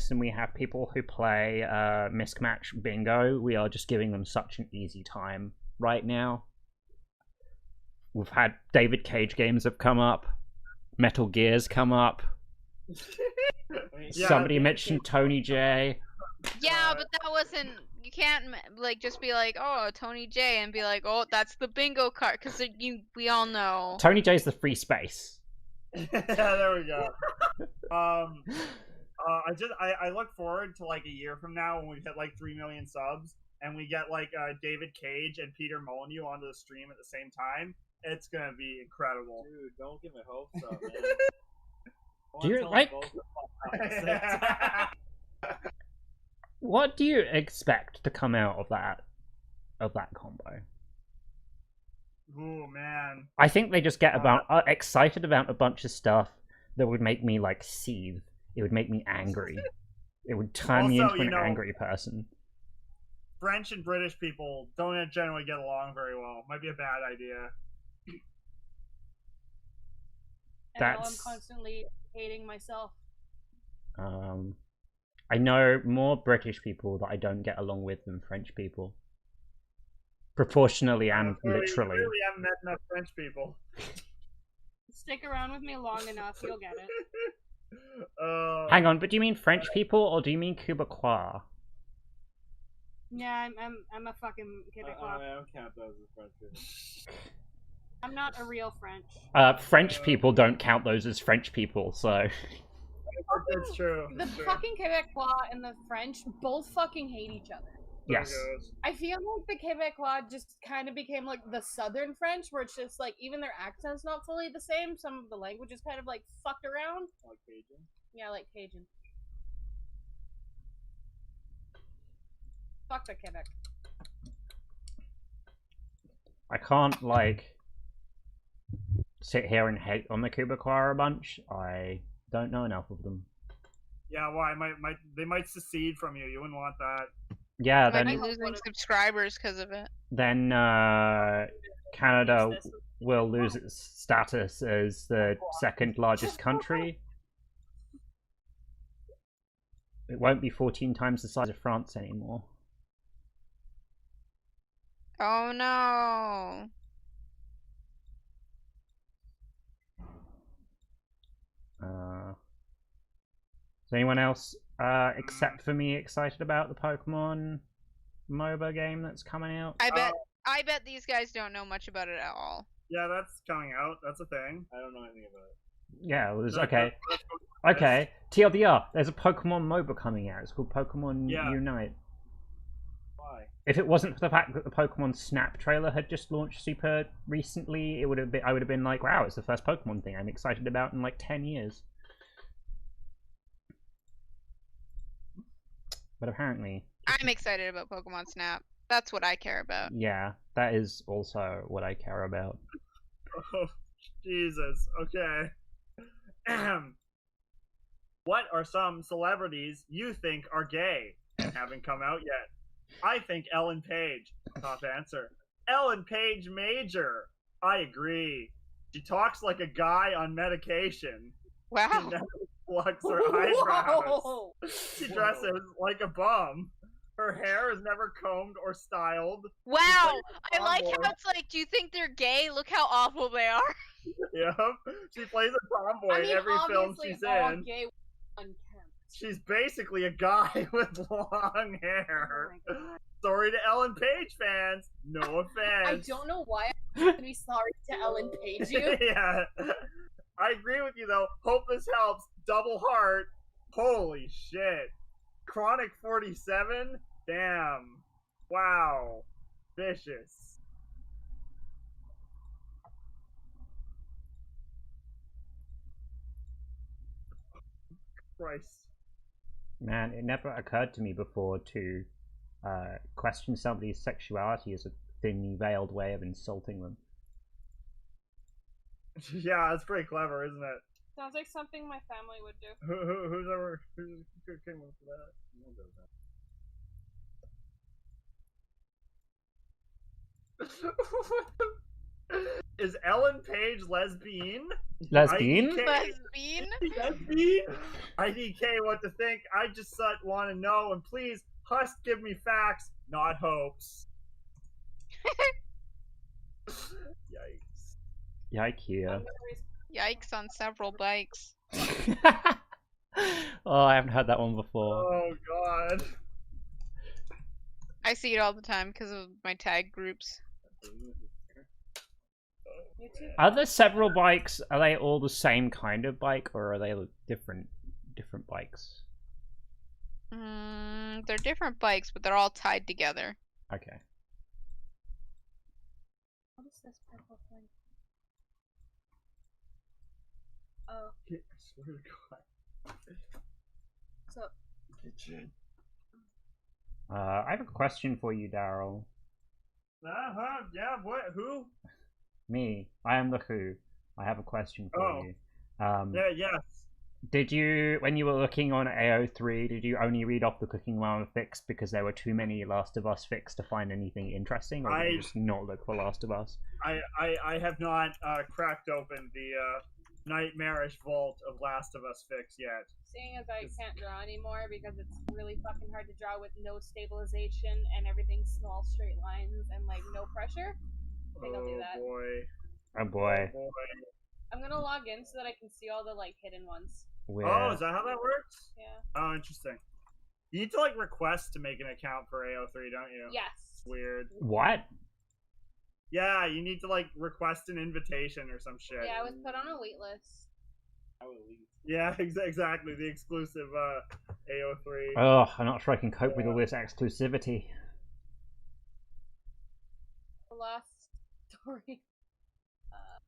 S1: and we have people who play Misc Match bingo, we are just giving them such an easy time right now. We've had David Cage games have come up, Metal Gear's come up.
S4: Yeah,
S1: Somebody mentioned Tony J.
S2: Yeah, but that wasn't. You can't like just be like, oh, Tony J, and be like, oh, that's the bingo card, because we all know.
S1: Tony J's the free space.
S4: There we go. I look forward to like a year from now when we hit like 3 million subs and we get like David Cage and Peter Molyneux onto the stream at the same time. It's gonna be incredible.
S5: Dude, don't get my hopes up, man.
S1: Do you like? What do you expect to come out of that combo?
S4: Oh man!
S1: I think they just get excited about a bunch of stuff that would make me like seethe. It would make me angry. It would turn me into an angry person.
S4: French and British people don't generally get along very well. Might be a bad idea.
S3: And now I'm constantly hating myself.
S1: I know more British people that I don't get along with than French people. Proportionally and literally.
S4: I really haven't met enough French people.
S3: Stick around with me long enough, you'll get it.
S1: Hang on, but do you mean French people or do you mean Quebecois?
S3: Yeah, I'm a fucking Quebecois.
S5: I don't count those as French people.
S3: I'm not a real French.
S1: French people don't count those as French people, so.
S4: That's true.
S3: The fucking Quebecois and the French both fucking hate each other.
S1: Yes.
S3: I feel like the Quebecois just kind of became like the Southern French, where it's just like even their accent's not fully the same. Some of the language is kind of like fucked around.
S5: Like Cajun?
S3: Yeah, like Cajun. Fuck the Quebec.
S1: I can't like sit here and hate on the Quebecois a bunch. I don't know enough of them.
S4: Yeah, why? They might secede from you. You wouldn't want that.
S1: Yeah,
S2: Might
S1: then
S2: be losing subscribers because of it.
S1: Then Canada will lose its status as the second largest country. It won't be 14 times the size of France anymore.
S2: Oh no.
S1: Is anyone else, except for me, excited about the Pokemon MOBA game that's coming out?
S2: I bet these guys don't know much about it at all.
S4: Yeah, that's coming out. That's a thing.
S5: I don't know anything about it.
S1: Yeah, well, okay. Okay, TLDR, there's a Pokemon MOBA coming out. It's called Pokemon Unite.
S5: Why?
S1: If it wasn't for the fact that the Pokemon Snap trailer had just launched super recently, I would have been like, wow, it's the first Pokemon thing I'm excited about in like 10 years. But apparently...
S2: I'm excited about Pokemon Snap. That's what I care about.
S1: Yeah, that is also what I care about.
S4: Oh, Jesus. Okay. What are some celebrities you think are gay? Haven't come out yet. I think Ellen Page. Top answer. Ellen Page Major. I agree. She talks like a guy on medication. She
S2: Wow.
S4: never plucks her eyebrows.
S3: Whoa!
S4: She dresses like a bum. Her hair is never combed or styled.
S2: Wow. I
S4: plays
S2: like
S4: tomboy.
S2: how it's like, do you think they're gay? Look how awful they are.
S4: Yep. She plays a tomboy
S3: I mean,
S4: in every film
S3: obviously
S4: she's
S3: all
S4: in.
S3: gay unkempt.
S4: She's basically a guy with long hair.
S3: Oh my God.
S4: Sorry to Ellen Page fans. No
S3: I
S4: offense.
S3: don't know why I'm gonna be sorry to Ellen Page you.
S4: Yeah. I agree with you though. Hope this helps. Double heart. Holy shit. Chronic 47? Damn. Wow. Vicious. Christ.
S1: Man, it never occurred to me before to question somebody's sexuality as a thinly veiled way of insulting them.
S4: Yeah, that's pretty clever, isn't it?
S3: Sounds like something my family would do.
S4: Who's ever who came up with that? Is Ellen Page lesbian?
S1: Lesbian?
S4: IDK?
S2: Lesbian?
S4: Lesbian? IDK, what to think? I just want to know, and please, Hust, give me facts, not hopes. Yikes.
S1: Yikes.
S2: Yikes on several bikes.
S1: Oh, I haven't heard that one before.
S4: Oh god.
S2: I see it all the time because of my tag groups.
S3: You too.
S1: Are there several bikes? Are they all the same kind of bike, or are they different bikes?
S2: They're different bikes, but they're all tied together.
S1: Okay.
S3: What is this purple thing? Oh,
S4: I swear to god.
S3: so
S4: Kitchen.
S1: I have a question for you, Daryl.
S4: Uh-huh, yeah, what? Who?
S1: Me. I am the Who. I have a question for
S4: Oh.
S1: you.
S4: Yeah, yes.
S1: Did you, when you were looking on AO3, did you only read off the Cooking Mama fics because there were too many Last of Us fics to find anything interesting, or did you just not look for Last of Us?
S4: I have not cracked open the nightmarish vault of Last of Us fics yet.
S3: seeing as I can't draw anymore because it's really fucking hard to draw with no stabilization and everything's small straight lines and like no pressure, I think I'll do that.
S4: Boy.
S1: Oh boy.
S4: Oh boy.
S3: I'm gonna log in so that I can see all the like hidden ones.
S1: We're...
S4: Oh, is that how that works?
S3: Yeah.
S4: Oh, interesting. You need to like request to make an account for AO3, don't you?
S3: Yes.
S4: Weird.
S1: What?
S4: Yeah, you need to like request an invitation or some shit.
S3: Yeah, I was put on a wait list.
S4: Yeah, exactly. The exclusive AO3.
S1: Oh, I'm not sure I can cope with all this exclusivity.
S3: The last story.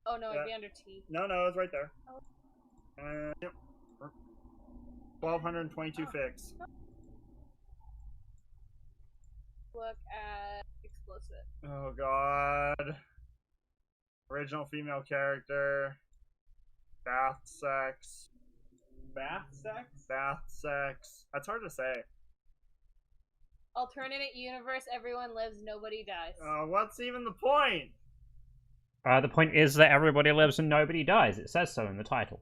S3: Oh no, it'd be under T.
S4: No, it's right there. Yep. 1,222 fix.
S3: Look at explicit.
S4: Oh god. Original female character. Bath sex.
S5: Bath sex?
S4: Bath sex. That's hard to say.
S3: Alternate universe, everyone lives, nobody dies.
S4: What's even the point?
S1: The point is that everybody lives and nobody dies. It says so in the title.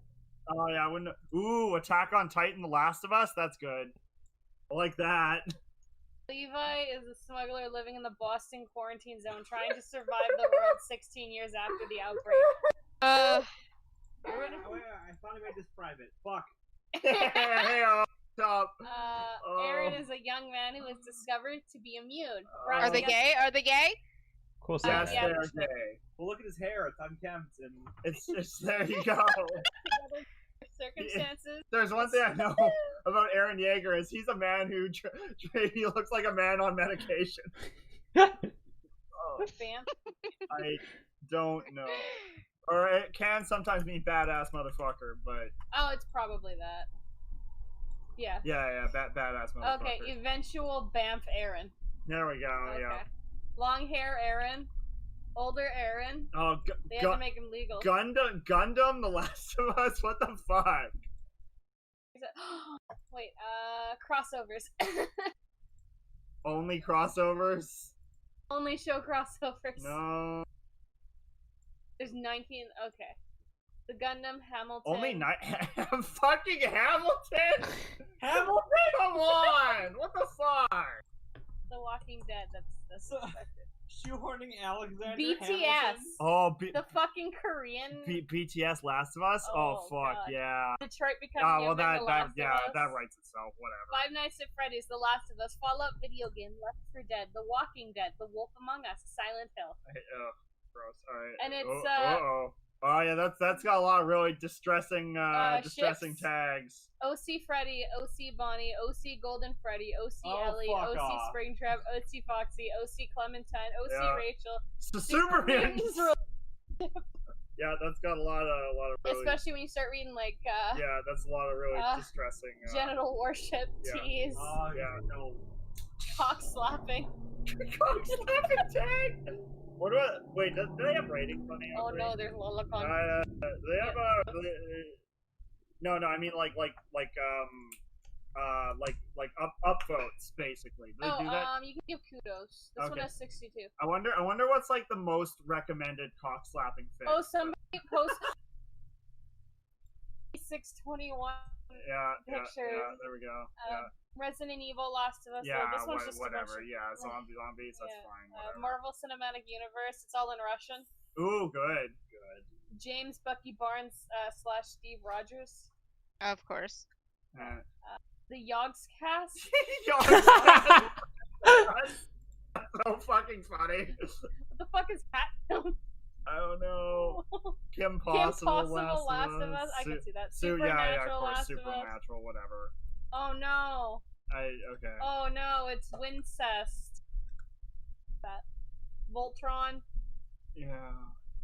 S4: Oh yeah, I wouldn't. Ooh, Attack on Titan: The Last of Us. That's good. I like that.
S3: Levi is a smuggler living in the Boston quarantine zone, trying to survive the world 16 years after the outbreak.
S5: Wait, I thought I made this private. Fuck.
S4: Hey, top.
S3: Aaron is a young man who is discovered to be immune.
S2: Are they gay? Are they gay?
S1: Of course
S4: Yes,
S1: they
S3: yeah.
S1: are.
S4: they're gay.
S5: Well, look at his hair. It's unkempt and
S4: It's there you go.
S3: Circumstances.
S4: There's one thing I know about Aaron Yeager is he's a man who he looks like a man on medication. Oh,
S3: Bam.
S4: I don't know. Or it can sometimes mean badass motherfucker, but
S3: Oh, it's probably that. Yeah.
S4: yeah, badass motherfucker.
S3: Okay, eventual Bamf Aaron.
S4: There we go.
S3: Okay.
S4: Yeah.
S3: Long hair Aaron. Older Aaron.
S4: Oh,
S3: They had to make him legal.
S4: Gundam, The Last of Us. What the fuck?
S3: Wait, crossovers.
S4: Only crossovers?
S3: Only show crossovers.
S4: No.
S3: There's 19. Okay. The Gundam Hamilton.
S4: Only fucking Hamilton?
S5: Hamilton?
S4: Come on! What the fuck?
S3: The Walking Dead. That's expected.
S5: Shoehorning Alexander
S3: BTS.
S5: Hamilton?
S4: Oh,
S3: The fucking Korean.
S4: BTS Last of Us? Oh, fuck,
S3: God.
S4: yeah.
S3: Detroit Become
S4: Oh,
S3: Human.
S4: well,
S3: The Last
S4: yeah,
S3: of Us.
S4: that writes itself. Whatever.
S3: Five Nights at Freddy's, The Last of Us, Fallout video game, Left 4 Dead, The Walking Dead, The Wolf Among Us, Silent Hill.
S4: Gross. All right.
S3: And it's,
S4: Oh yeah, that's got a lot of really distressing
S3: ships.
S4: tags.
S3: OC Freddy, OC Bonnie, OC Golden Freddy, OC
S5: Oh,
S3: Ellie,
S5: fuck
S3: OC
S5: off.
S3: Springtrap, OC Foxy, OC Clementine, OC
S4: Yeah.
S3: Rachel.
S4: So Superman.
S3: Superman's
S4: Yeah, that's got a lot of really.
S3: Especially when you start reading like
S4: Yeah, that's a lot of really distressing.
S3: genital worship,
S4: yeah.
S3: tease,
S5: Oh,
S4: Yeah.
S5: no.
S3: cock slapping.
S4: Cock slapping tag. What do I? Wait, do they have ratings on the
S3: Oh no, there's Lolicon.
S4: they have no, I mean like upvotes basically. Do they do that?
S3: You can give kudos. This one
S4: Okay.
S3: has 62.
S4: I wonder what's like the most recommended cock slapping thing.
S3: Oh, somebody post 621
S4: yeah,
S3: pictures.
S4: Yeah, there we go. Yeah,
S3: Resident Evil, Last of Us.
S4: yeah,
S3: this one's just
S4: whatever.
S3: a bunch of,
S4: Yeah, zombies. That's
S3: yeah.
S4: fine. Whatever.
S3: Marvel Cinematic Universe. It's all in Russian.
S4: Ooh, good.
S3: James Bucky Barnes / Steve Rogers.
S2: Of course.
S3: The Yogs cast.
S4: That's so fucking funny.
S3: What the fuck is Pat Film?
S4: I don't know. Kim Possible,
S3: Last of Us. I can see that.
S4: Yeah, of
S3: Supernatural,
S4: course.
S3: Last of Us.
S4: Supernatural, whatever.
S3: Oh no.
S4: Okay.
S3: Oh no, it's Wincest. That. Voltron.
S4: Yeah.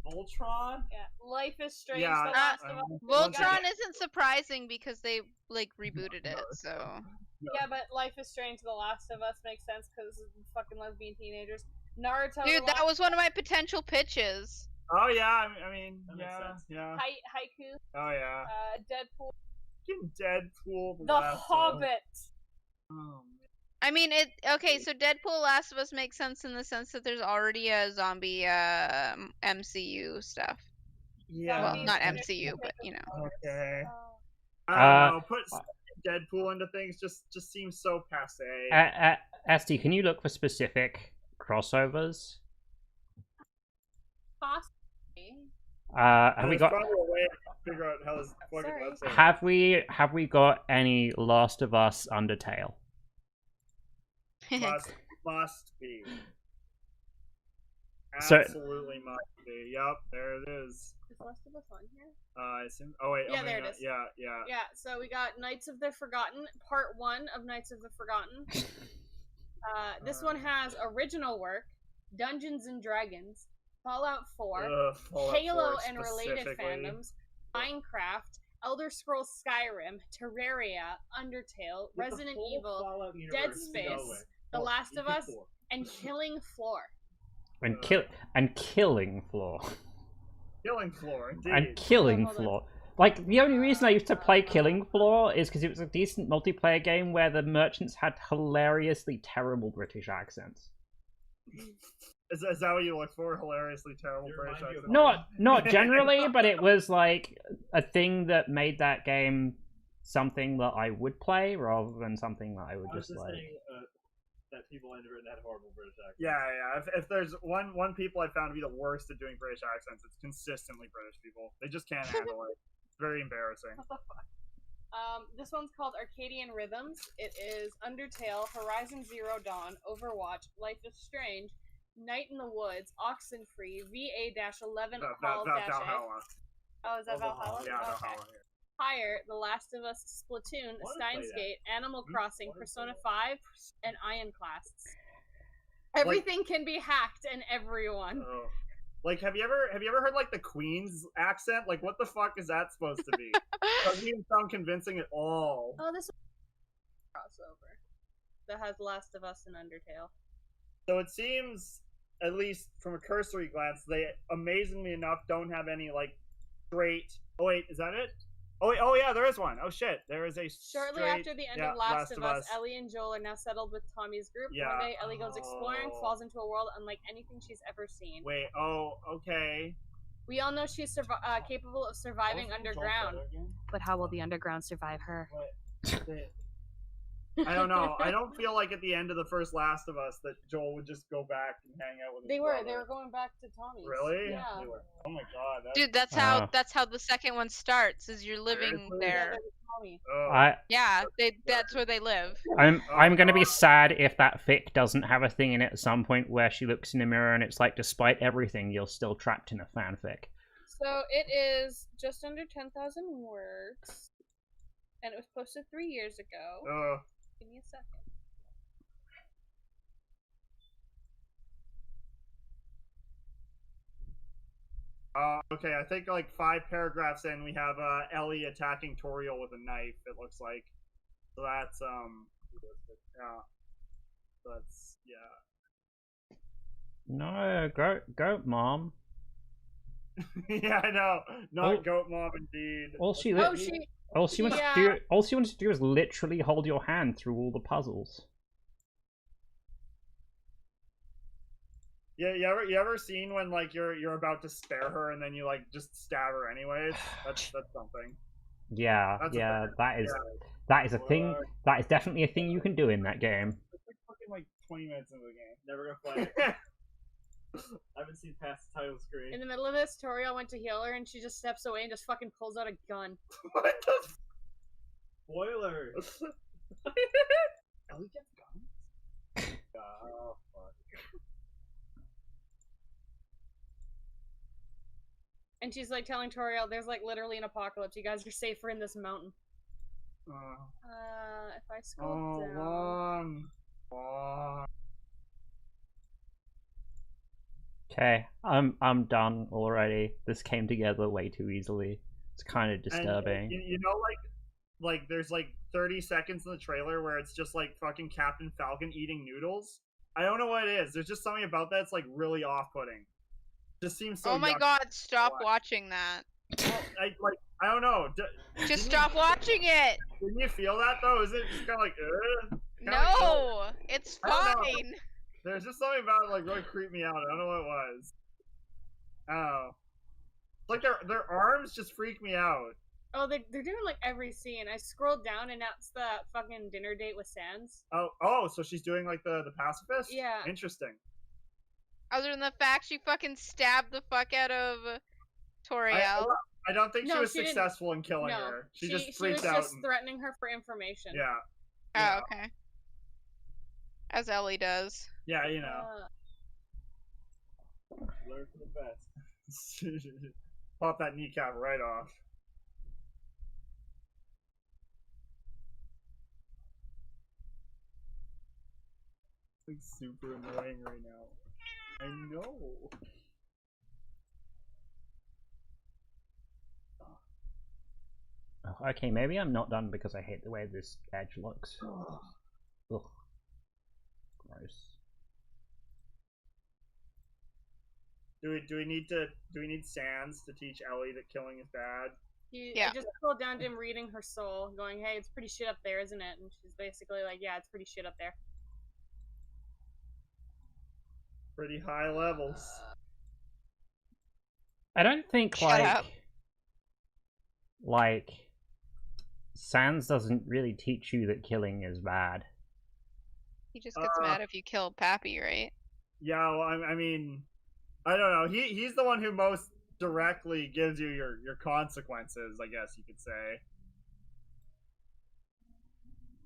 S5: Voltron?
S3: Yeah. Life is Strange.
S4: Yeah,
S3: The Last of Us.
S2: Voltron isn't surprising because they like rebooted it, so
S3: Yeah, but Life is Strange. The Last of Us makes sense because fucking lesbian teenagers. Naruto.
S2: dude, that was one of my potential pitches.
S4: Oh yeah, I mean,
S5: That makes sense.
S4: yeah.
S3: Haiku.
S4: Oh yeah.
S3: Deadpool.
S4: Fucking Deadpool.
S3: The
S4: Last of Us.
S3: Hobbit.
S4: Oh, man.
S2: I mean, okay, so Deadpool Last of Us makes sense in the sense that there's already a zombie MCU stuff.
S4: Yeah.
S2: Well,
S3: Zombies
S2: not
S3: and
S2: MCU, but you know.
S4: Okay.
S3: Oh.
S4: I don't know. Put Deadpool into things just seems so passe.
S1: Asti, can you look for specific crossovers?
S3: Possibly.
S1: Have we
S4: There's
S1: got?
S4: probably a way to figure out how this fucking
S3: Sorry.
S4: website
S1: Have we got any Last of Us Undertale?
S4: must be.
S1: So-
S4: Absolutely must be. Yep, there it is.
S3: Is Last of Us on here?
S4: I assume. Oh wait.
S3: Yeah,
S4: oh,
S3: there
S4: hang
S3: it
S4: on.
S3: is.
S4: Yeah.
S3: Yeah, so we got Knights of the Forgotten, part 1 of Knights of the Forgotten. This one has original work, Dungeons and Dragons, Fallout 4,
S4: Fallout
S3: Halo
S4: 4
S3: and related
S4: specifically.
S3: fandoms, Minecraft, Elder Scrolls Skyrim, Terraria, Undertale,
S5: With the
S3: Resident
S5: full
S3: Evil,
S5: Fallout universe
S3: Dead
S5: to go
S3: Space,
S5: with.
S3: The
S5: Oh,
S3: Last of Us,
S5: EP4.
S3: and Killing Floor.
S1: And killing floor.
S4: Killing Floor, indeed.
S1: And killing
S3: Hold on.
S1: floor. Like the only reason I used to play Killing Floor is because it was a decent multiplayer game where the merchants had hilariously terrible British accents.
S4: Is that what you look for? Hilariously terrible
S5: They
S4: British
S5: remind you of
S4: accent?
S1: Not generally, but it was like a thing that made that game something that I would play rather than something that I would
S5: I was
S1: just
S5: just
S1: like.
S5: saying that people in Britain had horrible British accents.
S4: Yeah. If there's one people I found to be the worst at doing British accents, it's consistently British people. They just can't handle it. It's very embarrassing.
S3: This one's called Arcadian Rhythms. It is Undertale, Horizon Zero Dawn, Overwatch, Life is Strange, Night in the Woods, Oxenfree, VA-11 Hall-A.
S4: Valhalla.
S3: Oh, is that Valhalla?
S4: Yeah,
S3: Okay.
S4: Valhalla.
S3: Higher, The Last of Us, Splatoon,
S5: I wanna
S3: Steins
S5: play that.
S3: Gate, Animal Crossing,
S5: I wanna
S3: Persona
S5: play
S3: 5, and Ironclasts. Everything can be hacked and everyone.
S4: Oh. Like, have you ever heard like the Queen's accent? Like, what the fuck is that supposed to be? Doesn't even sound convincing at all.
S3: Oh, this crossover that has Last of Us and Undertale.
S4: So it seems at least from a cursory glance, they amazingly enough don't have any like straight. Oh wait, is that it? Oh wait, oh yeah, there is one. Oh shit, there is a
S3: Shortly
S4: straight,
S3: after the end
S4: yeah,
S3: of Last of Us, Ellie and Joel are now settled with Tommy's group.
S4: Yeah.
S3: One day, Ellie goes exploring,
S4: Oh.
S3: falls into a world unlike anything she's ever seen.
S4: Wait, oh, okay.
S3: We all know she's capable of surviving underground. But how will the underground survive her?
S4: I don't know. I don't feel like at the end of the first Last of Us that Joel would just go back and hang out with his
S3: They
S4: brother.
S3: were going back to Tommy's.
S4: Really?
S3: Yeah.
S4: They were. Oh my god.
S2: Dude, that's how the second one starts. Is you're living
S4: Seriously?
S2: there.
S4: Oh.
S2: Yeah, that's where they live.
S1: I'm gonna be sad if that fic doesn't have a thing in it at some point where she looks in a mirror and it's like, despite everything, you're still trapped in a fanfic.
S3: So it is just under 10,000 words, and it was posted 3 years ago. Give me a second.
S4: Okay, I think like 5 paragraphs in, we have Ellie attacking Toriel with a knife. It looks like. So that's yeah. That's yeah.
S1: No, goat mom.
S4: Yeah, I know. Not goat mom, indeed.
S1: All she wants to do is literally hold your hand through all the puzzles.
S4: Yeah, you ever seen when like you're about to spare her and then you like just stab her anyways? That's something.
S1: Yeah, that is a thing. That is definitely a thing you can do in that game.
S4: It's like fucking like 20 minutes into the game.
S5: Never gonna play it. I haven't seen past the title screen.
S3: In the middle of this, Toriel went to heal her, and she just steps away and just fucking pulls out a gun.
S4: What the?
S5: Spoilers.
S4: Ellie gets guns. Oh fuck.
S3: And she's like telling Toriel, "There's like literally an apocalypse. You guys are safer in this mountain." If I scroll down.
S4: Long.
S1: Okay, I'm done already. This came together way too easily. It's kind of disturbing.
S4: And, you know, like there's like 30 seconds in the trailer where it's just like fucking Captain Falcon eating noodles. I don't know what it is. There's just something about that's like really off-putting. Just seems so.
S2: Oh my god! Stop watching that.
S4: Well, I don't know.
S2: Just stop watching it.
S4: Didn't you feel that though? Is it just kind of like?
S2: No, it's fine.
S4: There's just something about it like really creeped me out. I don't know what it was. Oh, like their arms just freak me out.
S3: Oh, they're doing like every scene. I scrolled down and that's the fucking dinner date with Sans.
S4: Oh, so she's doing like the pacifist?
S3: Yeah.
S4: Interesting.
S2: Other than the fact she fucking stabbed the fuck out of Toriel.
S4: I don't think she was successful in killing her. She just freaked out.
S3: She was just threatening her for information.
S4: Yeah.
S2: Oh, okay. As Ellie does.
S4: Yeah, you know.
S5: Learn from the best.
S4: Pop that kneecap right off. It's like super annoying right now. I know.
S1: Oh, okay, maybe I'm not done because I hate the way this edge looks. Ugh. Gross.
S4: Do we need Sans to teach Ellie that killing is bad?
S3: I just scrolled down to him reading her soul, going, "Hey, it's pretty shit up there, isn't it?" And she's basically like, "Yeah, it's pretty shit up there."
S4: Pretty high levels.
S1: I don't think like Sans doesn't really teach you that killing is bad.
S2: He just gets mad if you kill Pappy, right?
S4: Yeah, well, I mean, I don't know. He's the one who most directly gives you your consequences, I guess you could say.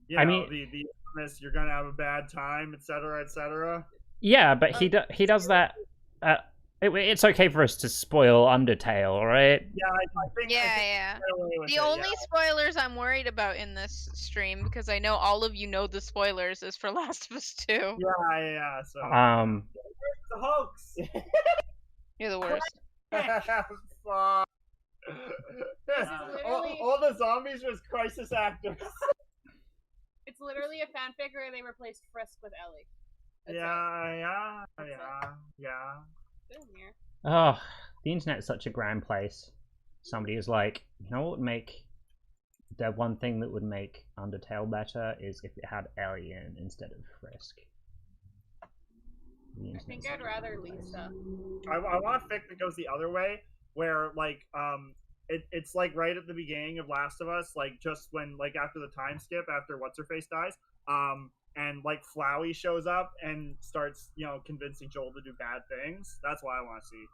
S4: You know, I mean, the you're gonna have a bad time, etc., etc.
S1: Yeah, but he does that. It's okay for us to spoil Undertale, right?
S4: Yeah, I think.
S2: Yeah. The only spoilers I'm worried about in this stream, because I know all of you know the spoilers, is for Last of Us 2.
S4: Yeah. So.
S5: It's a hoax.
S2: You're the worst.
S4: Fuck. All the zombies was crisis actors.
S3: It's literally a fanfic where they replaced Frisk with Ellie. That's it.
S4: Yeah.
S3: That's it. They're in here.
S1: Oh, the internet's such a grand place. Somebody is like, you know what would make the one thing that would make Undertale better is if it had Alien instead of Frisk. The
S3: I
S1: internet's
S3: think
S1: such
S3: I'd
S1: a
S3: rather
S1: grand place.
S3: Lisa.
S4: I want a fic that goes the other way, where like it's like right at the beginning of Last of Us, like just when like after the time skip after what's her face dies, and like Flowey shows up and starts convincing Joel to do bad things. That's what I want to see.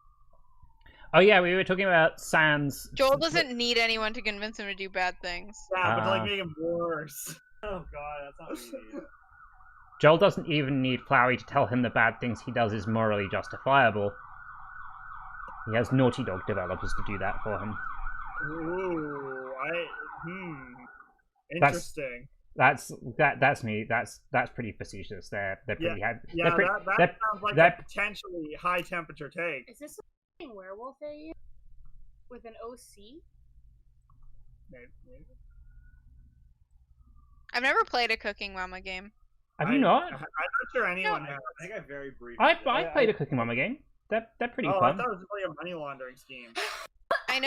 S1: Oh yeah, we were talking about Sans.
S2: Joel doesn't need anyone to convince him to do bad things.
S4: Yeah, but to like make him worse.
S5: Oh god, that's not what we need.
S1: Joel doesn't even need Flowey to tell him the bad things he does is morally justifiable. He has Naughty Dog developers to do that for him.
S4: Ooh, interesting.
S1: That's me. That's pretty facetious. They're pretty heavy.
S4: Yeah, that sounds like a potentially high temperature take.
S3: Is this a fucking werewolf AU with an OC?
S4: Maybe.
S2: I've never played a Cooking Mama game.
S1: Have you not?
S4: I'm not sure anyone has.
S5: I think I very briefly.
S1: I've played a Cooking Mama game. They're pretty
S4: I
S1: fun.
S4: thought it was really a money laundering scheme.
S2: I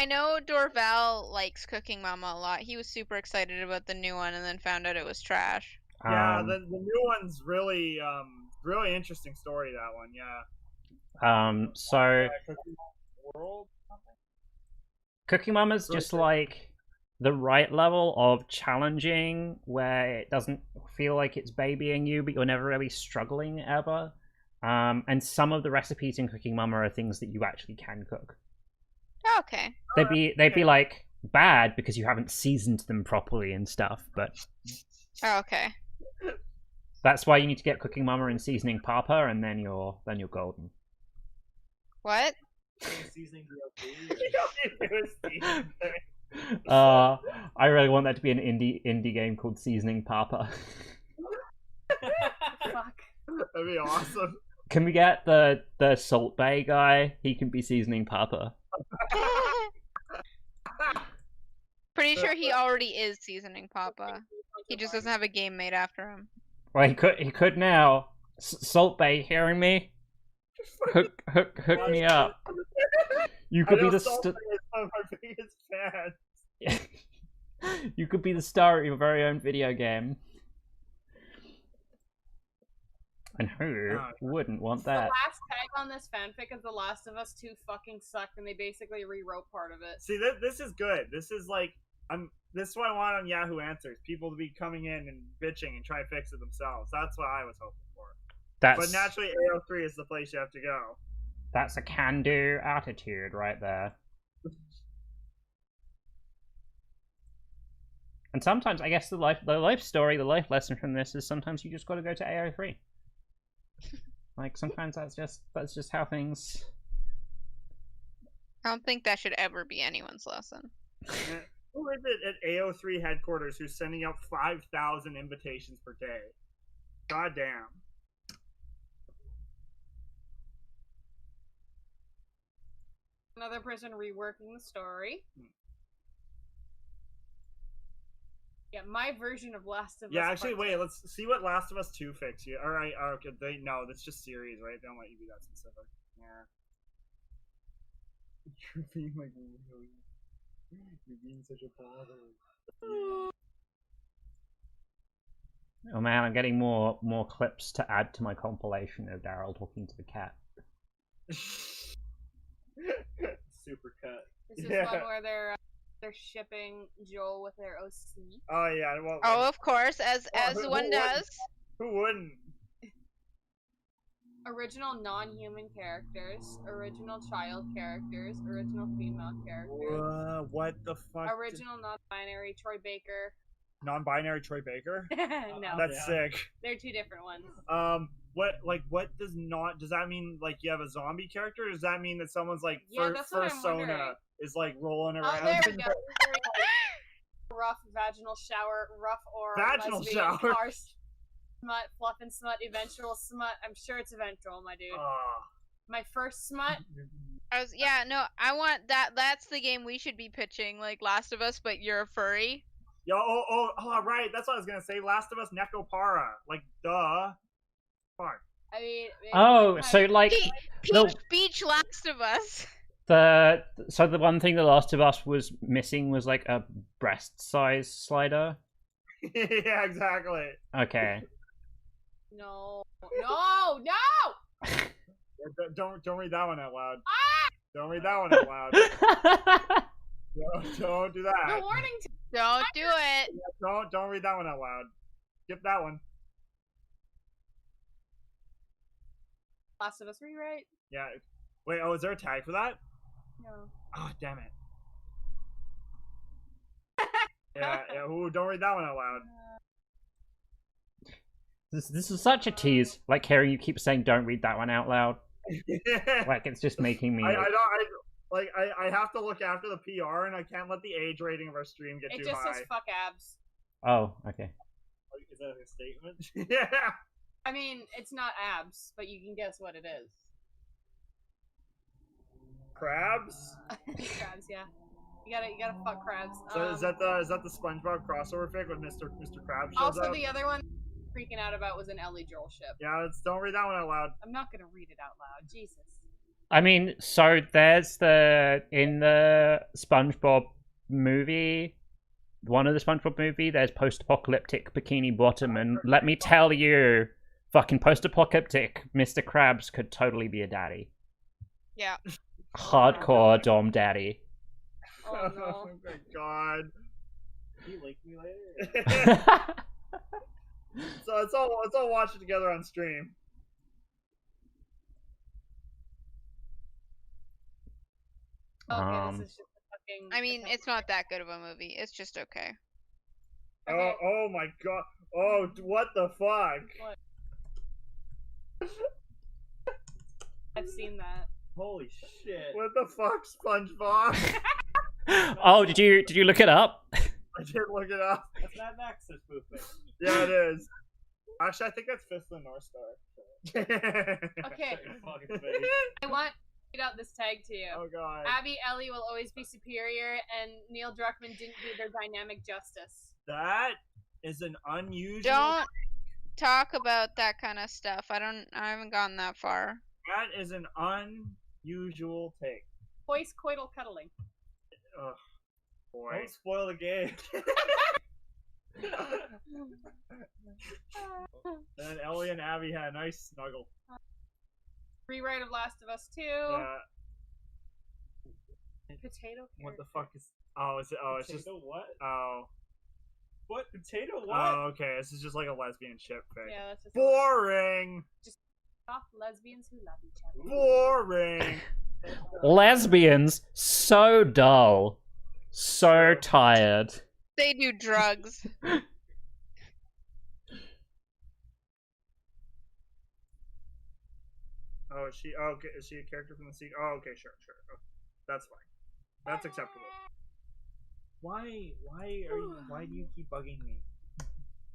S2: know Dorval likes Cooking Mama a lot. He was super excited about the new one and then found out it was trash.
S4: Yeah, the new one's really really interesting story, that one, yeah.
S1: So
S5: World?
S1: Cooking Mama's just like the right level of challenging where it doesn't feel like it's babying you, but you're never really struggling ever. And some of the recipes in Cooking Mama are things that you actually can cook.
S2: Okay.
S1: They'd be like bad because you haven't seasoned them properly and stuff, but
S2: Oh, okay.
S1: that's why you need to get Cooking Mama and Seasoning Papa, and then you're golden.
S2: What?
S5: Seasoning
S1: I really want that to be an indie game called Seasoning Papa.
S3: Fuck.
S4: That'd be awesome.
S1: Can we get the Salt Bay guy? He can be Seasoning Papa.
S2: Pretty sure he already is Seasoning Papa. He just doesn't have a game made after him.
S1: Well, he could now. Salt Bay, hearing me? Hook me up. You could be the you could be the star of your very own video game. And who wouldn't want that?
S3: The last tag on this fanfic is The Last of Us 2 fucking sucked, and they basically rewrote part of it.
S4: See, this is good. This is like this is what I want on Yahoo Answers. People to be coming in and bitching and try to fix it themselves. That's what I was hoping for. But naturally, AO3 is the place you have to go.
S1: That's a can-do attitude right there. And sometimes, I guess the life story, the life lesson from this is sometimes you just got to go to AO3. Like sometimes that's just how things.
S2: I don't think that should ever be anyone's lesson.
S4: Who is it at AO3 headquarters who's sending out 5,000 invitations per day? God damn.
S3: Another person reworking the story. Yeah, my version of Last of Us.
S4: Yeah, actually, wait. Let's see what Last of Us 2 fix you. All right, okay. That's just series, right? They don't let you be that specific. Yeah. You're being like really. You're being such a bother.
S1: Oh man, I'm getting more clips to add to my compilation of Daryl talking to the cat.
S5: Super cut.
S3: This is one where they're shipping Joel with their OC.
S4: Oh yeah. Well,
S2: Oh, of course, as one does.
S4: Who wouldn't?
S3: Original non-human characters, original child characters, original female characters.
S4: What the fuck?
S3: Original non-binary Troy Baker.
S4: Non-binary Troy Baker?
S3: No,
S4: That's sick.
S3: they're two different ones.
S4: What does that mean? Like you have a zombie character? Or does that mean that someone's like
S3: that's what I'm
S4: persona
S3: wondering.
S4: is like rolling around?
S3: Oh, there we go. Rough vaginal shower, rough or
S4: Vaginal
S3: lesbian,
S4: shower.
S3: car smut, fluff and smut, eventual smut. I'm sure it's eventual, my dude. My first smut.
S2: I want that. That's the game we should be pitching, like Last of Us, but you're a furry.
S4: Yo, right. That's what I was gonna say. Last of Us Necopara. Like, duh. Fuck.
S3: I mean, maybe
S1: Oh,
S3: we
S1: so
S3: kind of-
S1: like
S2: Peach
S1: the
S2: Beach Last of Us.
S1: the one thing The Last of Us was missing was like a breast size slider.
S4: Yeah, exactly.
S1: Okay.
S3: No.
S4: Yeah, don't read that one out loud.
S3: Ah!
S4: Don't read that one out loud. Don't do
S3: No
S4: that.
S3: warning.
S2: Don't do it.
S4: Don't read that one out loud. Skip that one.
S3: Last of Us rewrite.
S4: Yeah. Wait. Oh, is there a tag for that?
S3: No.
S4: Oh, damn it. Yeah. Ooh, don't read that one out loud.
S1: This is such a tease. Like hearing you keep saying, "Don't read that one out loud."
S4: I
S1: Like it's just making me.
S4: I have to look after the PR, and I can't let the age rating of our stream get
S3: It
S4: too
S3: just
S4: high.
S3: says fuck abs.
S1: Oh, okay.
S5: Like, is that a statement?
S4: Yeah.
S3: I mean, it's not abs, but you can guess what it is.
S4: Crabs.
S3: Crabs, yeah. You gotta fuck crabs.
S4: So is that the SpongeBob crossover fic with Mr. Krabs shows
S3: Also,
S4: up?
S3: the other one freaking out about was an Ellie Joel ship.
S4: Yeah, don't read that one out loud.
S3: I'm not gonna read it out loud. Jesus.
S1: I mean, so there's in the SpongeBob movie, one of the SpongeBob movie, there's post-apocalyptic Bikini Bottom, and let me tell you, fucking post-apocalyptic Mr. Krabs could totally be a daddy.
S2: Yeah.
S1: Hardcore Dom daddy.
S3: Oh no.
S4: my god.
S5: Can you link me later?
S4: So let's all watch it together on stream.
S3: Okay, this is just a fucking.
S2: I mean, it's not that good of a movie. It's just okay.
S3: Okay.
S4: Oh my god. Oh, what the fuck?
S3: I've seen that.
S5: Holy shit.
S4: What the fuck, SpongeBob?
S1: Oh, did you look it up?
S4: I did look it up.
S5: That's Mad Max that's moving.
S4: Yeah, it is. Actually, I think that's Fist of the North Star.
S3: Okay,
S5: Fucking face.
S3: I want to read out this tag to you.
S4: Oh god.
S3: Abby Ellie will always be superior, and Neil Druckmann didn't do their dynamic justice.
S4: That is an unusual.
S2: Don't talk about that kind of stuff. I haven't gotten that far.
S4: That is an unusual take.
S3: Voice coital cuddling.
S4: Ugh, boy.
S5: Don't spoil the game.
S4: And Ellie and Abby had a nice snuggle.
S3: Rewrite of Last of Us 2.
S4: Yeah.
S3: Potato.
S4: What the fuck is? Oh, is it? Oh, it's just.
S5: Potato what?
S4: Oh.
S5: What? Potato what?
S4: Oh, okay. This is just like a lesbian ship thing.
S3: Yeah, that's just
S4: Boring.
S3: soft lesbians who love each other.
S4: Boring.
S1: Lesbians, so dull, so tired.
S2: They do drugs.
S4: Oh, is she? Oh, okay. Is she a character from the sequel? Oh, okay. Sure. Okay. That's fine. That's acceptable.
S5: Why do you keep bugging me?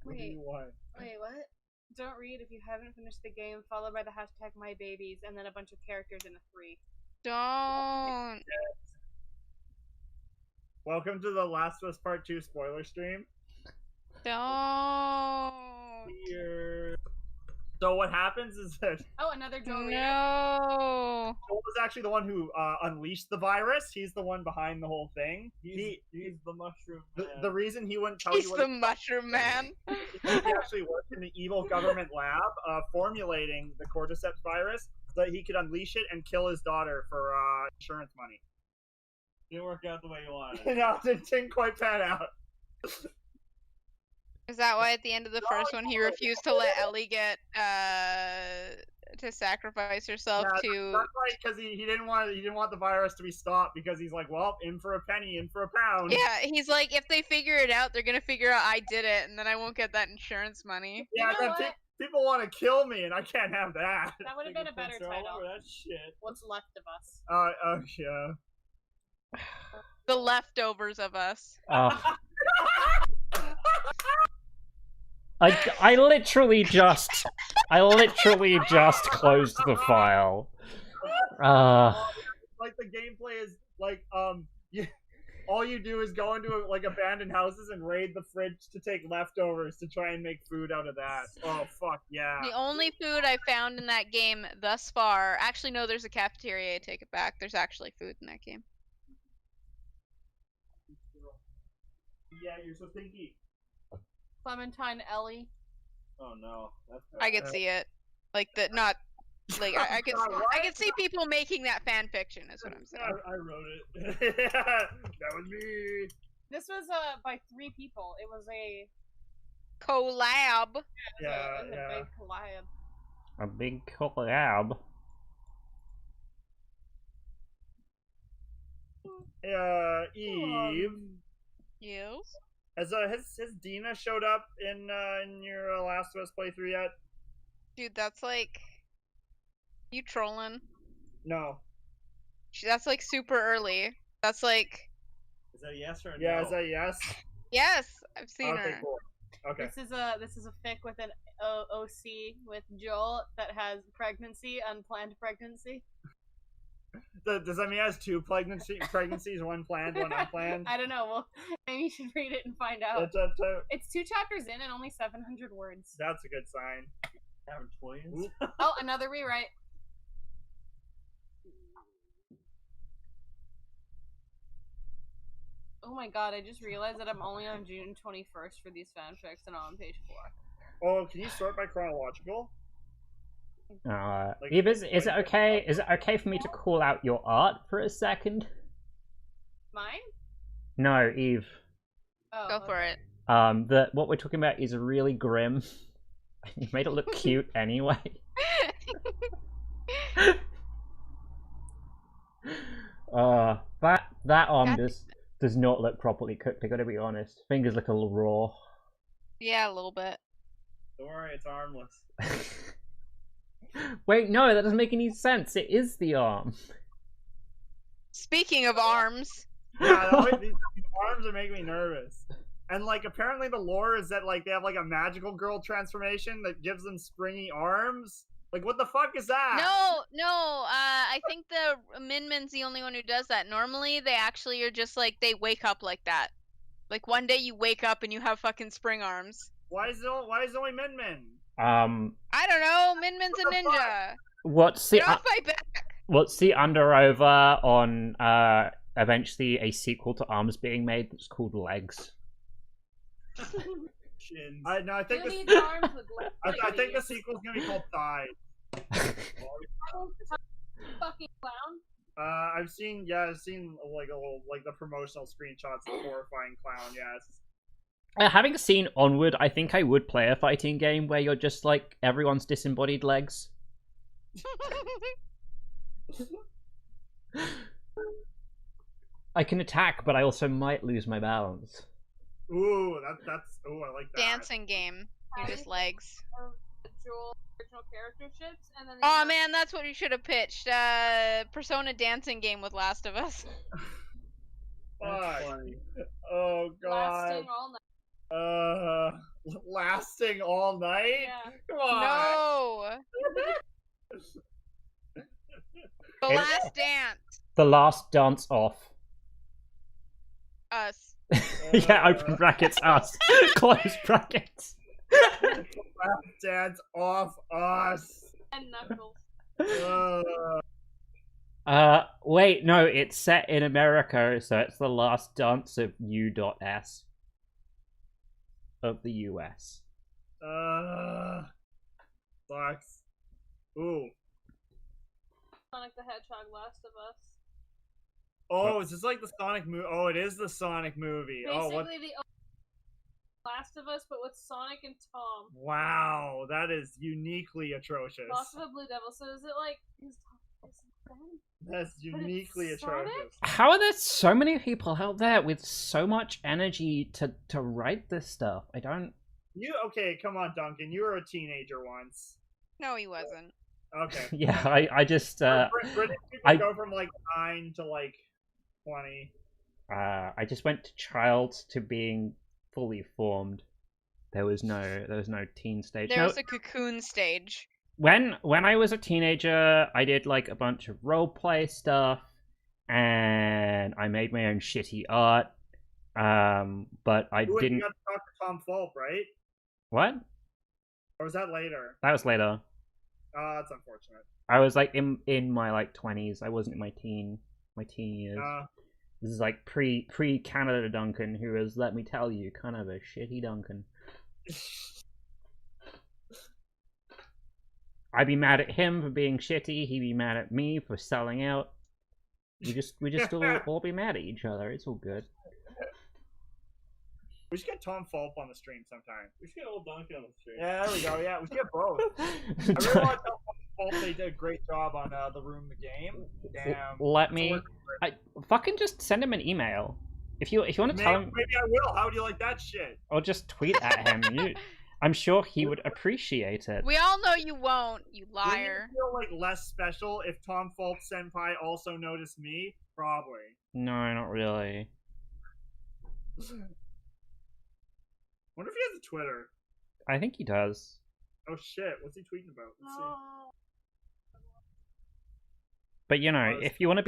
S4: What do
S3: Wait,
S4: you want?
S3: wait, what? Don't read if you haven't finished the game, followed by the hashtag mybabies, and then a bunch of characters in a 3.
S2: Don't.
S4: Welcome to the Last of Us Part 2 spoiler stream.
S2: Don't.
S5: Here.
S4: So what happens is that
S3: Oh, another Joel reader.
S2: No.
S4: Joel was actually the one who unleashed the virus. He's the one behind the whole thing.
S5: He's the mushroom.
S4: The reason he wouldn't tell
S2: He's
S4: you what
S2: the mushroom man.
S4: he actually worked in the evil government lab formulating the cordyceps virus so that he could unleash it and kill his daughter for insurance money.
S5: Didn't work out the way you wanted.
S4: No, it didn't quite pan out.
S2: Is that why at the end of the first one he refused to let Ellie get to sacrifice herself
S4: Yeah,
S2: to?
S4: That's right, because he didn't want the virus to be stopped because he's like, well, in for a penny, in for a pound.
S2: Yeah, he's like, if they figure it out, they're gonna figure out I did it, and then I won't get that insurance money.
S4: Yeah,
S3: You know
S4: then
S3: what?
S4: people want to kill me, and I can't have that.
S3: That would have been a better
S5: Fingerprints are all
S3: title.
S5: over that shit.
S3: What's left of us?
S4: Yeah.
S2: The leftovers of us.
S1: I literally just closed the file.
S4: Like the gameplay is like all you do is go into like abandoned houses and raid the fridge to take leftovers to try and make food out of that. Oh fuck yeah!
S2: The only food I found in that game thus far. Actually, no, there's a cafeteria. I take it back. There's actually food in that game.
S5: Yeah, you're so stinky.
S3: Clementine Ellie.
S5: Oh no, that's bad.
S2: I could see it. Like that, not like I could.
S4: God,
S2: I could see people making that fan fiction. Is what I'm saying.
S4: I wrote it. That was me.
S3: This was by 3 people. It was a
S2: Collab.
S4: Yeah,
S3: it was
S4: yeah.
S3: a big collab.
S1: A big collab.
S4: Eve.
S2: Yes.
S4: Has Dina showed up in your Last of Us playthrough yet?
S2: Dude, that's like. You trolling?
S4: No.
S2: That's like super early. That's like.
S5: Is that a yes or a no?
S4: Yeah, is that yes?
S2: Yes, I've seen
S4: Okay,
S2: her.
S4: cool. Okay.
S3: This is a fic with an OC with Joel that has unplanned pregnancy.
S4: Does that mean it has 2 pregnancies, 1 planned, 1 unplanned?
S3: I don't know. Well, maybe you should read it and find out. It's 2 chapters in and only 700 words.
S4: That's a good sign.
S5: Having twins?
S3: Oh, another rewrite. Oh my god, I just realized that I'm only on June 21st for these fanfics and I'm on page 4.
S4: Oh, can you sort by chronological?
S1: Eve, is it okay? Is it okay for me to call out your art for a second?
S3: Mine?
S1: No, Eve.
S3: Oh,
S2: Go for it.
S1: What we're talking about is really grim. You made it look cute anyway. That arm does not look properly cooked. I gotta be honest. Fingers look a little raw.
S2: Yeah, a little bit.
S5: Don't worry, it's armless.
S1: Wait, no, that doesn't make any sense. It is the arm.
S2: Speaking of arms,
S4: Yeah, these arms are making me nervous. And like, apparently the lore is that like they have like a magical girl transformation that gives them springy arms. Like, what the fuck is that?
S2: no. I think the Minmin's the only one who does that. Normally, they actually are just like they wake up like that. Like one day you wake up and you have fucking spring arms.
S4: Why is it only Min Min?
S2: I don't know. Minmin's a ninja.
S1: What's the
S2: Get off my back.
S1: what's the under over on eventually a sequel to Arms being made that's called Legs?
S5: Shins.
S4: I think
S3: Who
S4: this,
S3: needs arms with legs?
S4: I think the sequel's gonna be called Thighs.
S3: Fucking clown.
S4: I've seen like a little like the promotional screenshots of horrifying clown. Yes.
S1: Having seen Onward, I think I would play a fighting game where you're just like everyone's disembodied legs. I can attack, but I also might lose my balance.
S4: Ooh, that's I like that.
S2: Dancing game. You're just legs.
S3: Joel original character ships, and then.
S2: Oh man, that's what you should have pitched. Persona dancing game with Last of Us.
S4: Fuck.
S5: Funny.
S4: Oh god.
S3: Lasting all
S4: Lasting all
S3: night.
S4: night?
S3: Yeah.
S4: Come on.
S2: No. The Last Dance.
S1: The last dance off.
S2: Us.
S1: Yeah, open brackets, us. Close brackets.
S4: Last dance off us.
S3: And Knuckles.
S1: Wait, no, it's set in America, so it's the last dance of U.S. of the US.
S4: Sucks. Ooh.
S3: Sonic the Hedgehog, Last of Us.
S4: Oh, is this like the Sonic movie? Oh, it is the Sonic movie.
S3: Basically,
S4: Oh, what?
S3: the Last of Us, but with Sonic and Tom.
S4: Wow, that is uniquely atrocious.
S3: Lost of a Blue Devil. So is it like is Ben?
S4: That's uniquely
S3: Sonic?
S4: atrocious.
S1: How are there so many people out there with so much energy to write this stuff? I don't...
S4: Okay, come on, Duncan. You were a teenager once.
S2: No, he wasn't.
S4: Okay.
S1: Yeah, I just...
S4: British people go from like 9 to like 20.
S1: I just went to child to being fully formed. There was no teen stage.
S2: There
S1: No,
S2: was a cocoon stage.
S1: when I was a teenager, I did like a bunch of roleplay stuff, and I made my own shitty art. But I
S4: Ooh, and
S1: didn't.
S4: you got to talk to Tom Fulp, right?
S1: What?
S4: Or was that later?
S1: That was later.
S4: Oh, that's unfortunate.
S1: I was like in my like 20s. I wasn't in my teen years. This is like pre Canada Duncan, who is, let me tell you, kind of a shitty Duncan. I'd be mad at him for being shitty. He'd be mad at me for selling out. We just all be mad at each other. It's all good.
S4: We should get Tom Fulp on the stream sometime.
S5: We should get old Donkey on the stream.
S4: Yeah, there we go. Yeah, we should get both. I really want to tell Tom Fulp they did a great job on The Room, the Game. Damn.
S1: Let me. I fucking just send him an email. If you want to tell him,
S4: maybe I will. How would you like that shit?
S1: or just tweet at him. I'm sure he would appreciate it.
S2: We all know you won't, you
S4: Wouldn't
S2: liar.
S4: it feel like less special if Tom Fulp Senpai also noticed me? Probably.
S1: No, not really.
S4: Wonder if he has a Twitter.
S1: I think he does.
S4: Oh shit, what's he tweeting about? Let's see.
S1: But you know, if you want to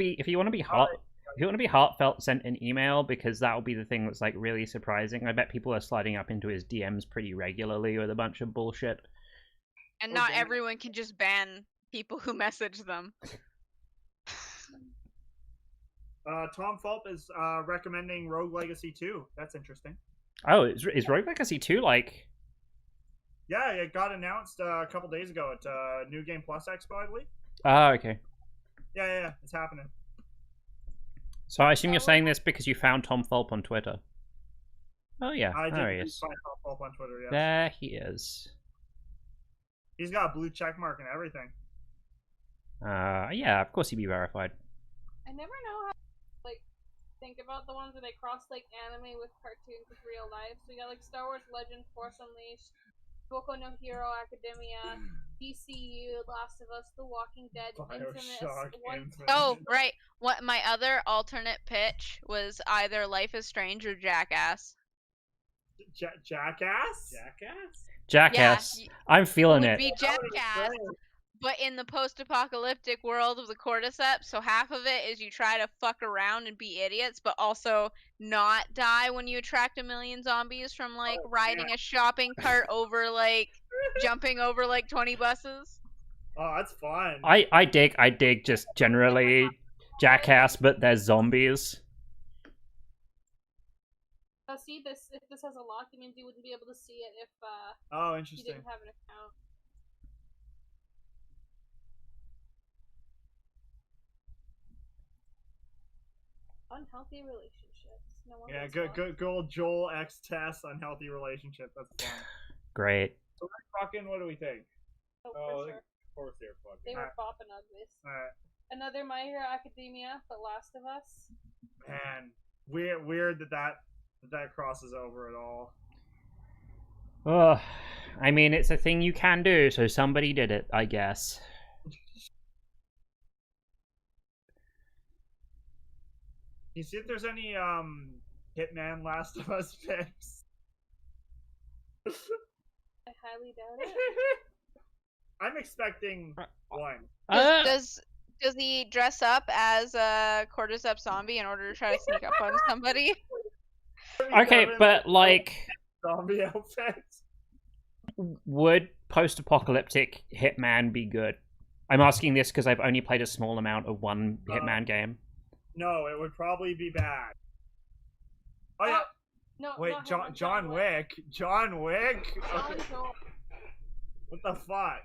S1: be heartfelt, send an email, because that will be the thing that's like really surprising. I bet people are sliding up into his DMs pretty regularly with a bunch of bullshit.
S2: And not everyone can just ban people who message them.
S4: Tom Fulp is recommending Rogue Legacy 2. That's interesting.
S1: Oh, is Rogue Legacy 2 like?
S4: Yeah, it got announced a couple days ago at New Game Plus Expo, I believe.
S1: Oh, okay.
S4: Yeah, it's happening.
S1: So I assume you're saying this because you found Tom Fulp on Twitter. Oh yeah,
S4: I
S1: there he
S4: did
S1: is.
S4: find Tom Fulp on Twitter, yes.
S1: There he is.
S4: He's got a blue check mark and everything.
S1: Yeah, of course he'd be verified.
S3: I never know how like think about the ones where they cross like anime with cartoons with real life. So you got like Star Wars Legends, Force Unleashed, Boku no Hero Academia, DCU, Last of Us, The Walking Dead,
S4: Bioshock Infinite.
S2: Oh, right. What my other alternate pitch was either Life is Strange or Jackass.
S4: Jackass?
S1: Jackass.
S2: Yeah,
S1: I'm feeling
S2: would
S1: it.
S2: be Jackass, but in the post-apocalyptic world of the cordyceps. So half of it is you try to fuck around and be idiots, but also not die when you attract a million zombies from like riding a shopping cart over like jumping over like 20 buses.
S4: Oh, that's fun.
S1: I dig just generally Jackass, but there's zombies.
S3: See, if this has a lock, it means you wouldn't be able to see it if
S4: oh,
S3: you
S4: interesting.
S3: didn't have an account. Unhealthy relationships. No one
S4: Yeah,
S3: goes
S4: good old Joel X Tess unhealthy relationship. That's fun.
S1: Great.
S4: So fucking, what do we think?
S3: Oh,
S5: Oh,
S3: for sure.
S5: of course they're fucking.
S3: They were bopping uglies.
S4: Alright.
S3: Another My Hero Academia, but Last of Us.
S4: Man, weird that crosses over at all.
S1: Ugh. I mean, it's a thing you can do, so somebody did it, I guess.
S4: Can you see if there's any Hitman Last of Us picks?
S3: I highly doubt it.
S4: I'm expecting one.
S2: Does he dress up as a cordyceps zombie in order to try to sneak up on somebody?
S1: Okay, but like,
S4: zombie outfit.
S1: would post-apocalyptic Hitman be good? I'm asking this because I've only played a small amount of one Hitman game.
S4: No, it would probably be bad. Oh yeah.
S3: No.
S4: Wait,
S3: not
S4: John Wick. John Wick.
S3: John
S4: Okay.
S3: Joel.
S4: What the fuck?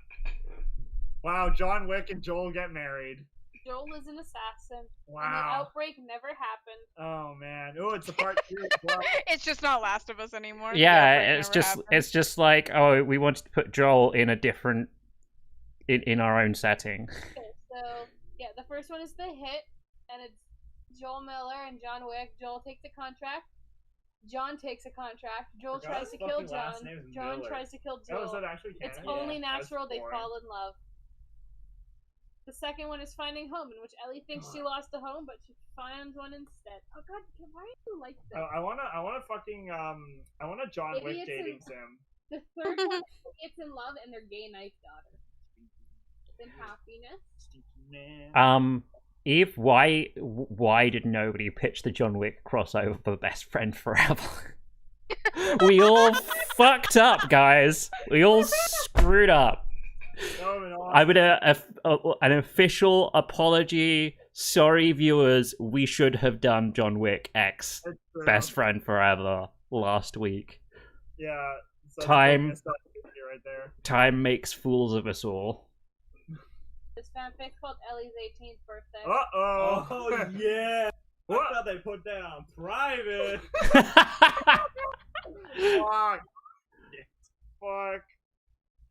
S4: Wow, John Wick and Joel get married.
S3: Joel is an assassin. And the
S4: Wow.
S3: outbreak never happened.
S4: Oh man. Oh, it's a part 2 as well.
S2: It's just not Last of Us anymore.
S1: Yeah, it's just like, oh, we wanted to put Joel in a different, in our own setting.
S3: Okay, so yeah, the first one is The Hit, and it's Joel Miller and John Wick. Joel takes a contract. John takes a contract. Joel
S5: Forgot
S3: tries
S5: his
S3: to kill
S5: fucking last
S3: John.
S5: name is
S3: John
S5: Miller.
S3: tries to kill
S4: Oh, is
S3: Joel.
S4: that actually canon?
S3: It's only
S5: Yeah,
S3: natural
S4: that's
S3: they
S4: boring.
S3: fall in love. The second one is Finding Home, in which Ellie thinks she lost a home, but she finds one instead. Oh god, why are you like this?
S4: I wanna fucking I want a John Wick
S3: Idiots
S4: dating
S3: in-
S4: sim.
S3: The third one is Idiots in Love and their gay knife daughter. Then Happiness.
S4: Man.
S1: Eve, why did nobody pitch the John Wick crossover for Best Friend Forever? We all fucked up, guys. We all screwed up.
S4: That would've been awesome.
S1: I would an official apology. Sorry, viewers. We should have done John Wick X
S4: That's true.
S1: Best Friend Forever last week.
S4: Yeah. So
S1: Time-
S4: that's a big mistake right there.
S1: Time makes fools of us all.
S3: This fanfic called Ellie's 18th birthday.
S4: Uh-oh.
S5: Oh yeah.
S4: What?
S5: I thought they put that on private.
S4: Fuck. Fuck.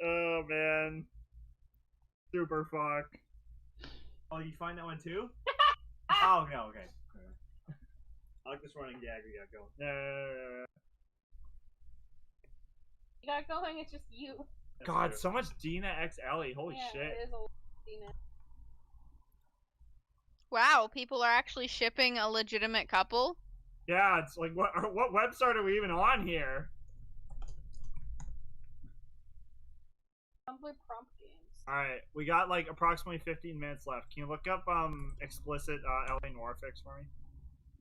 S4: Oh, man. Super fuck.
S5: Oh, you find that one too? Oh no, okay. I like this running gag we got going.
S4: Yeah.
S3: You got going, it's just you.
S5: That's
S4: God,
S5: true.
S4: so much Dina X Ellie. Holy
S3: yeah,
S4: shit.
S3: It is old Dina.
S2: Wow, people are actually shipping a legitimate couple.
S4: Yeah, it's like, what website are we even on here?
S3: Tumblr prompt games.
S4: Alright, we got like approximately 15 minutes left. Can you look up explicit Ellie Noir fix for me?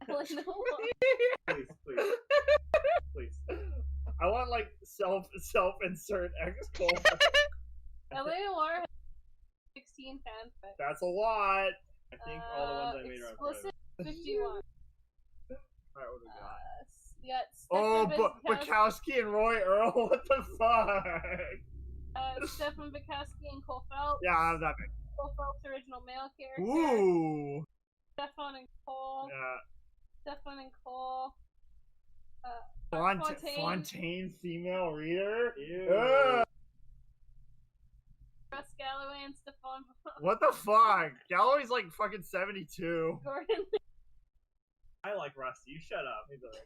S3: Ellen Noir.
S5: Please.
S4: I want like self-insert X colon.
S3: Ellen Noir has 16 fanfics.
S4: That's a lot.
S5: I think all the ones I made are on
S3: Explicit
S5: private.
S3: 51.
S4: Alright, what do we got?
S3: Yeah,
S4: Oh,
S3: Stefan
S4: Bukowski and Roy Earl. What the fuck?
S3: Stefan Bukowski and Cole Phelps.
S4: Yeah, I have that.
S3: Cole Phelps original male character.
S4: Ooh.
S3: Stefan and Cole.
S4: Yeah.
S3: Stefan and Cole.
S4: Fontaine female reader.
S5: Ew.
S3: Russ Galloway and Stefan
S4: What the fuck? Galloway's like fucking 72.
S3: Gordon.
S5: I like Rusty. You shut up. He's alright.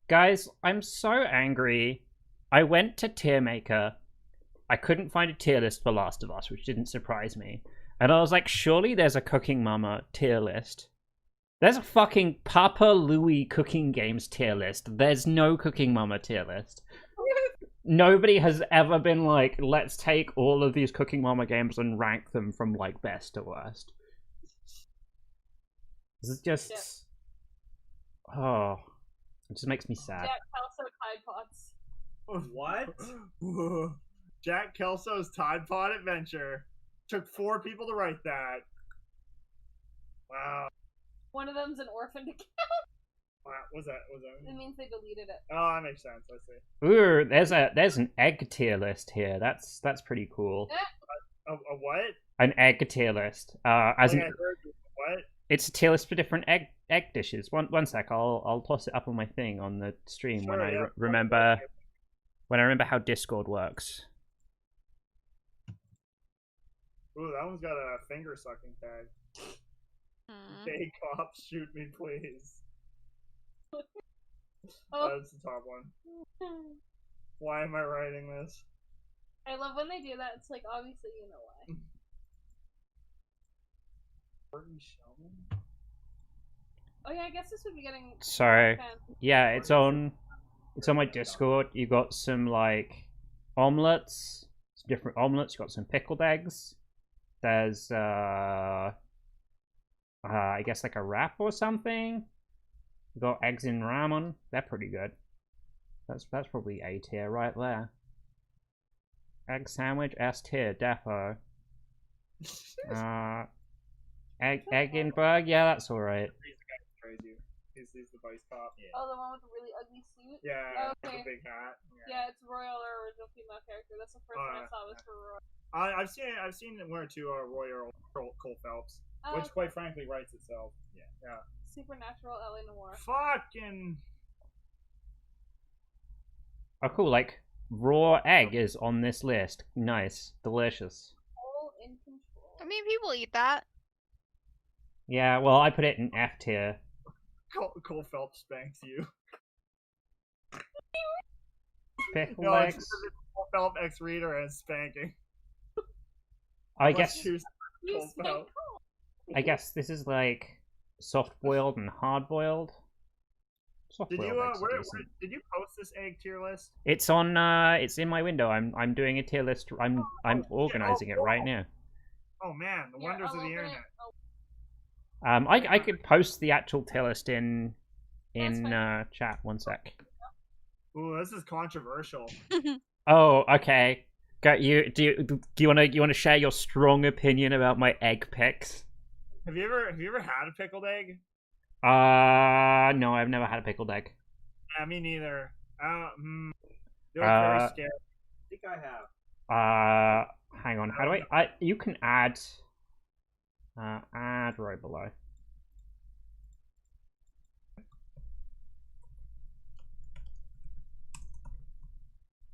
S1: Guys, I'm so angry. I went to Tier Maker. I couldn't find a tier list for Last of Us, which didn't surprise me. And I was like, surely there's a Cooking Mama tier list. There's a fucking Papa Louie Cooking Games tier list. There's no Cooking Mama tier list. Nobody has ever been like, let's take all of these Cooking Mama games and rank them from like best to worst. This is just... Oh, it just makes me sad.
S3: Jack Kelso Tide Pods.
S5: What?
S4: Jack Kelso's Tide Pod Adventure. Took 4 people to write that. Wow.
S3: One of them's an orphaned account.
S4: Wow. What was that?
S3: It means they deleted it.
S4: Oh, that makes sense. I see.
S1: Ooh, there's an egg tier list here. That's pretty cool.
S4: A what?
S1: An egg tier list.
S4: I
S1: As
S4: think
S1: in,
S4: I heard what?
S1: it's a tier list for different egg dishes. One sec, I'll toss it up on my thing on the stream when
S4: Sure,
S1: I
S4: yeah.
S1: remember how Discord works.
S4: Ooh, that one's got a finger sucking tag.
S2: Hmm.
S4: Hey, cops, shoot me, please.
S3: Oh.
S4: That's the top one. Why am I writing this?
S3: I love when they do that. It's like, obviously, you know why.
S4: Courtney Shellman?
S3: Oh yeah, I guess this would be getting.
S1: So
S3: fan-
S1: yeah, it's on my Discord. You got some like omelets, some different omelets. You got some pickled eggs. There's I guess like a wrap or something. You got eggs in ramen. They're pretty good. That's probably A tier right there. Egg sandwich S tier defo. Egg in bug. Yeah, that's all right.
S4: He's the guy who betrays you. He's the vice cop.
S3: Oh, the one with the really ugly suit.
S4: Yeah,
S3: Okay.
S4: with the big hat.
S3: Yeah, it's Royal, our original female character. That's the first one I saw was for Roy.
S4: I've seen one or two Roy Earl Cole Phelps, which quite frankly writes itself. Yeah.
S3: Supernatural LA Noir.
S4: Fucking.
S1: Oh, cool. Like raw egg is on this list. Nice, delicious.
S3: All in control.
S2: I mean, people eat that.
S1: Yeah, well, I put it in F tier.
S4: Cole Phelps spanks you.
S1: Pickle
S4: No, it's
S1: eggs.
S4: just Cole Phelps X reader and spanking.
S1: I
S4: Let's
S1: guess
S4: choose
S3: You
S4: Cole
S3: spank
S4: Phelps.
S1: this is like soft boiled and hard boiled. Soft
S4: Did
S1: boiled
S4: you
S1: eggs are
S4: where
S1: decent.
S4: did you post this egg tier list?
S1: It's on. It's in my window. I'm doing a tier list. I'm organizing it right now.
S4: Oh man, the
S3: Here,
S4: wonders
S3: I'll
S4: of the
S3: open it.
S4: internet.
S3: Oh,
S1: I could post the actual tier list in
S3: That's fine.
S1: chat. One sec.
S4: Ooh, this is controversial.
S1: Oh, okay. Do you want to share your strong opinion about my egg picks?
S4: Have you ever had a pickled egg?
S1: No, I've never had a pickled egg.
S4: Yeah, me neither. They look very scary.
S5: I think I have.
S1: Hang on. How do I? You can add. Add right below.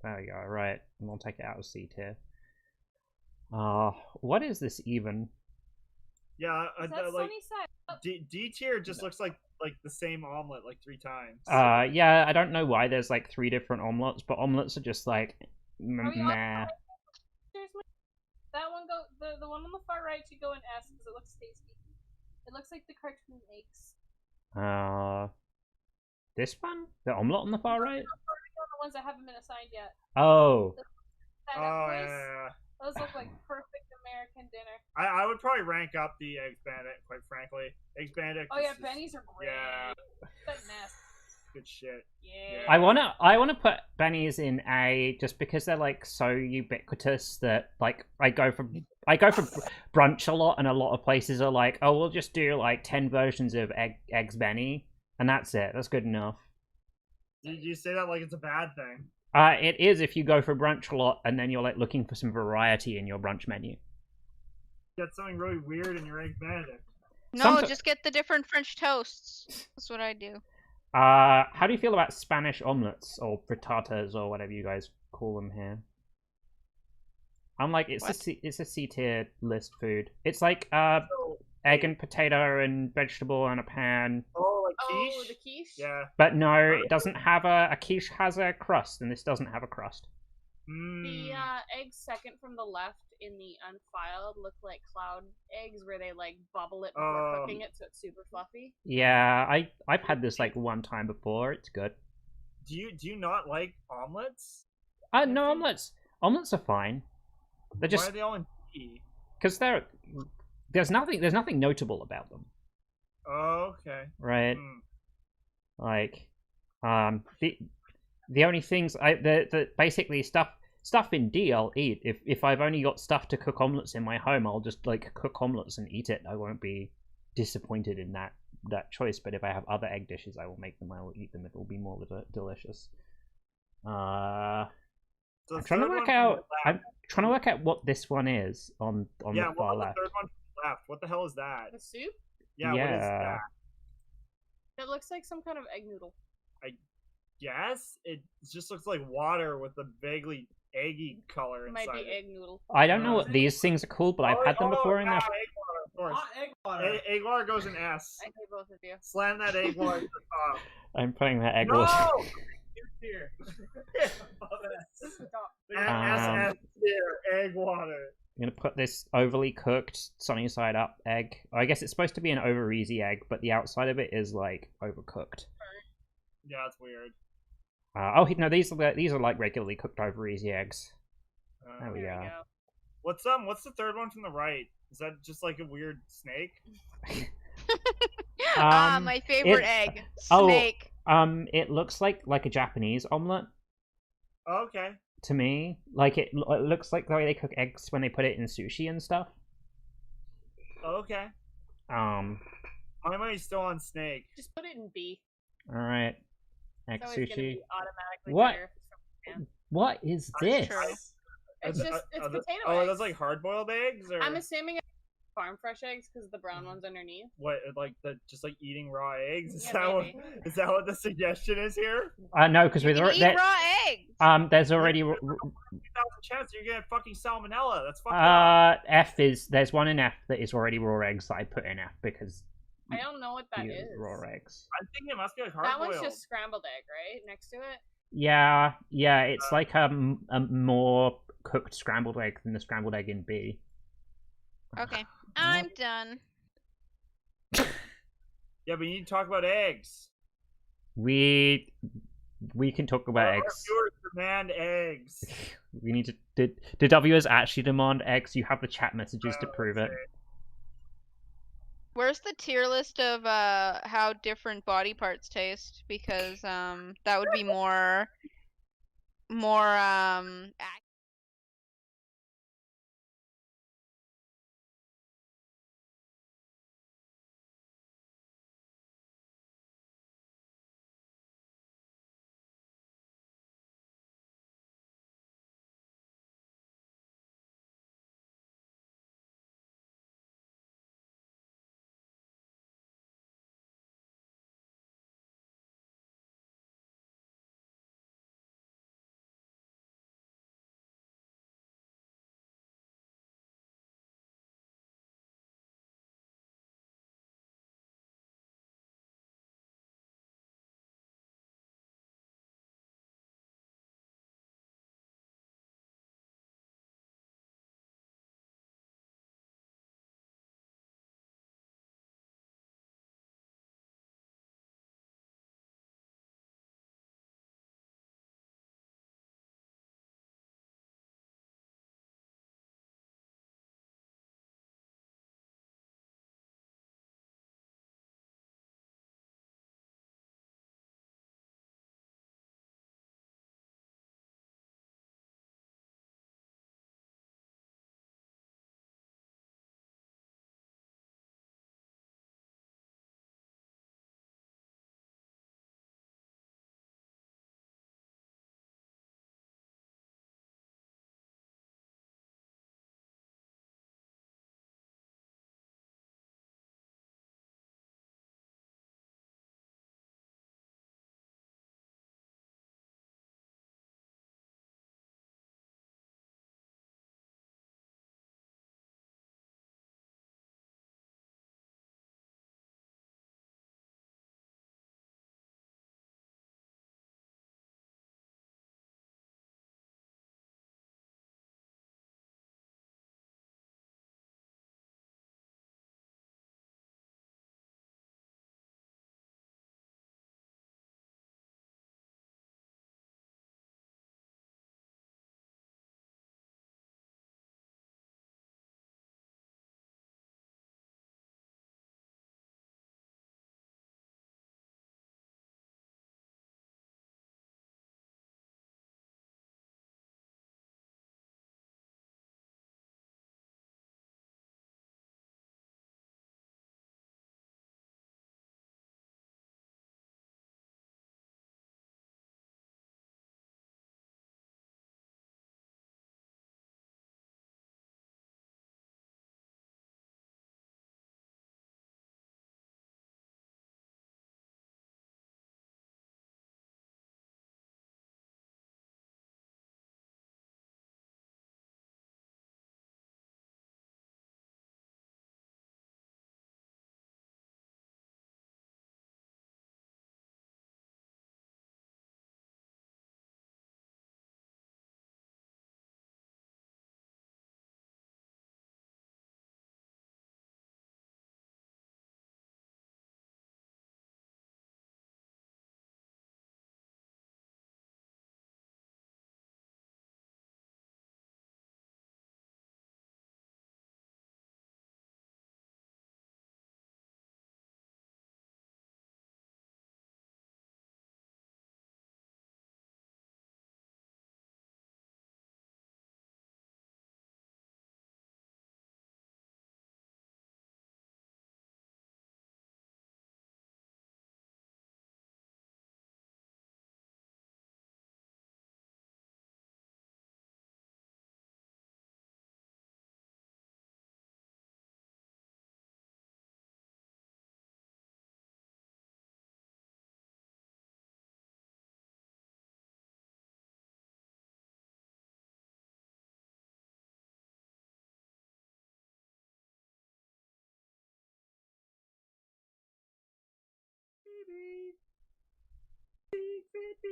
S1: There we go. Right, and I'll take it out of C tier. What is this even?
S4: Yeah,
S3: Is that
S4: like
S3: Sunnyside?
S4: D tier just looks like the same omelet like 3 times.
S1: Yeah, I don't know why there's like 3 different omelets, but omelets are just like
S3: Are we all-
S1: meh.
S3: Seriously? That one the one on the far right should go in S because it looks tasty. It looks like the cartoon eggs.
S1: This one, the omelet on the far right.
S3: The ones that haven't been assigned yet.
S1: Oh,
S3: That
S4: Oh
S3: place,
S4: yeah.
S3: those look like perfect American dinner.
S4: I would probably rank up the Eggs Benedict, quite frankly. Eggs Benedict.
S3: Oh yeah,
S4: is
S3: Benny's are great.
S4: Yeah.
S3: That nest.
S4: good shit.
S3: Yeah.
S1: I wanna put Benny's in A just because they're like so ubiquitous that like I go for brunch a lot, and a lot of places are like, oh, we'll just do like 10 versions of eggs Benny, and that's it. That's good enough.
S4: You say that like it's a bad thing.
S1: It is if you go for brunch a lot, and then you're like looking for some variety in your brunch menu.
S4: Get something really weird in your Eggs Benedict.
S2: No, just get the different French toasts. That's what I do.
S1: How do you feel about Spanish omelets or frittatas or whatever you guys call them here? I'm like, it's a C tier list food. It's like egg and potato and vegetable and a pan.
S4: Oh, like quiche?
S3: Oh, the quiche?
S4: Yeah.
S1: But no, it doesn't have a quiche has a crust, and this doesn't have a crust.
S3: The eggs second from the left in the unfiled look like cloud eggs where they like bubble it before cooking it, so it's super fluffy.
S1: Yeah, I've had this like one time before. It's good.
S4: Do you not like omelets?
S1: No, omelets are fine. They're just
S4: Why are they all in T?
S1: because there's nothing notable about them.
S4: Oh, okay.
S1: Right. Like, the only things the basically stuff in D I'll eat. If I've only got stuff to cook omelets in my home, I'll just like cook omelets and eat it. I won't be disappointed in that choice. But if I have other egg dishes, I will make them. I will eat them. It will be more delicious.
S4: So
S1: I'm trying to work out. I'm trying to work out what this one is on the far left.
S4: The third one left. What the hell is that?
S3: The soup?
S4: Yeah. What is that?
S3: It looks like some kind of egg noodle.
S4: Yes, it just looks like water with a vaguely eggy color
S3: It
S4: inside.
S3: might be
S4: it.
S3: egg noodle.
S1: I don't know what these things are called, but I've had them before in
S4: yeah,
S1: there.
S4: egg water, of course.
S5: Hot egg water.
S4: Egg water goes in S.
S3: I hate both of you.
S4: Slam that egg water to the top.
S1: I'm putting that egg
S4: No!
S1: water.
S5: Here.
S3: Stop.
S4: S tier, egg water.
S1: I'm gonna put this overly cooked sunny side up egg. I guess it's supposed to be an over easy egg, but the outside of it is like overcooked.
S4: Yeah, that's weird.
S1: Oh no, these are like regularly cooked over easy eggs. There we
S3: There
S1: go.
S3: we go.
S4: What's the third one from the right? Is that just like a weird snake?
S2: My favorite egg. Snake.
S1: It looks like a Japanese omelet
S4: Oh, okay.
S1: to me. Like it looks like the way they cook eggs when they put it in sushi and stuff.
S4: Oh, okay.
S1: Um.
S4: My money's still on snake.
S3: Just put it in B.
S1: All right. Egg
S3: It's always gonna
S1: sushi.
S3: be automatically
S1: What?
S3: better if it's from Japan.
S1: What is
S2: That's
S1: this?
S2: true.
S3: It's just it's potato
S4: Oh, are
S3: eggs.
S4: those like hard boiled eggs or
S3: I'm assuming it's farm fresh eggs because the brown ones underneath.
S4: what? Like just like eating raw eggs? Is
S3: Yeah,
S4: that
S3: maybe.
S4: is that what the suggestion is here?
S1: No, because
S2: You
S1: we've
S2: can
S1: already
S2: eat raw eggs.
S1: there's already
S4: 2,000 chance you're gonna get fucking salmonella. That's fucked up.
S1: there's one in F that is already raw eggs that I put in F because
S3: I don't know what that
S1: you
S3: is.
S1: raw eggs.
S4: I'm thinking it must be like hard
S3: That
S4: boiled.
S3: one's just scrambled egg, right? Next to it.
S1: Yeah, it's like a more cooked scrambled egg than the scrambled egg in B.
S2: Okay, I'm done.
S4: Yeah, but you need to talk about eggs.
S1: We can talk about
S4: Our
S1: eggs.
S4: viewers demand eggs.
S1: We need to. Did W's actually demand eggs? You have the chat messages to prove it.
S2: Where's the tier list of how different body parts taste? Because that would be more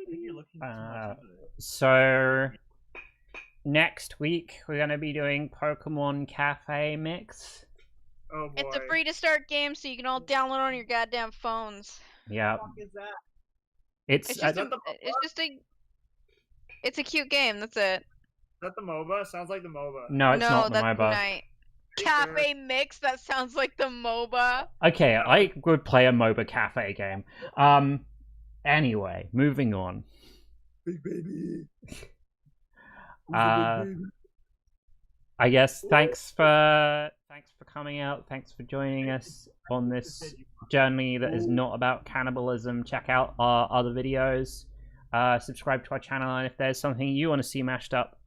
S5: I think you're looking too much into it.
S1: So next week we're gonna be doing Pokemon Cafe Mix.
S4: Oh boy.
S2: It's a free to start game, so you can all download on your goddamn phones.
S1: Yeah,
S5: What the fuck is that?
S1: it's
S2: It's just
S4: that the
S2: it's a cute game. That's it.
S4: Is that the MOBA? Sounds like the MOBA.
S1: no, it's
S2: no,
S1: not the
S2: that's
S1: MOBA.
S2: Unite. Cafe mix. That sounds like the MOBA.
S1: Okay, I would play a MOBA cafe game. Anyway, moving on.
S4: Big baby.
S1: I guess thanks for coming out. Thanks for joining us on this journey that is not about cannibalism. Check out our other videos. Subscribe to our channel, and if there's something you want to see mashed up,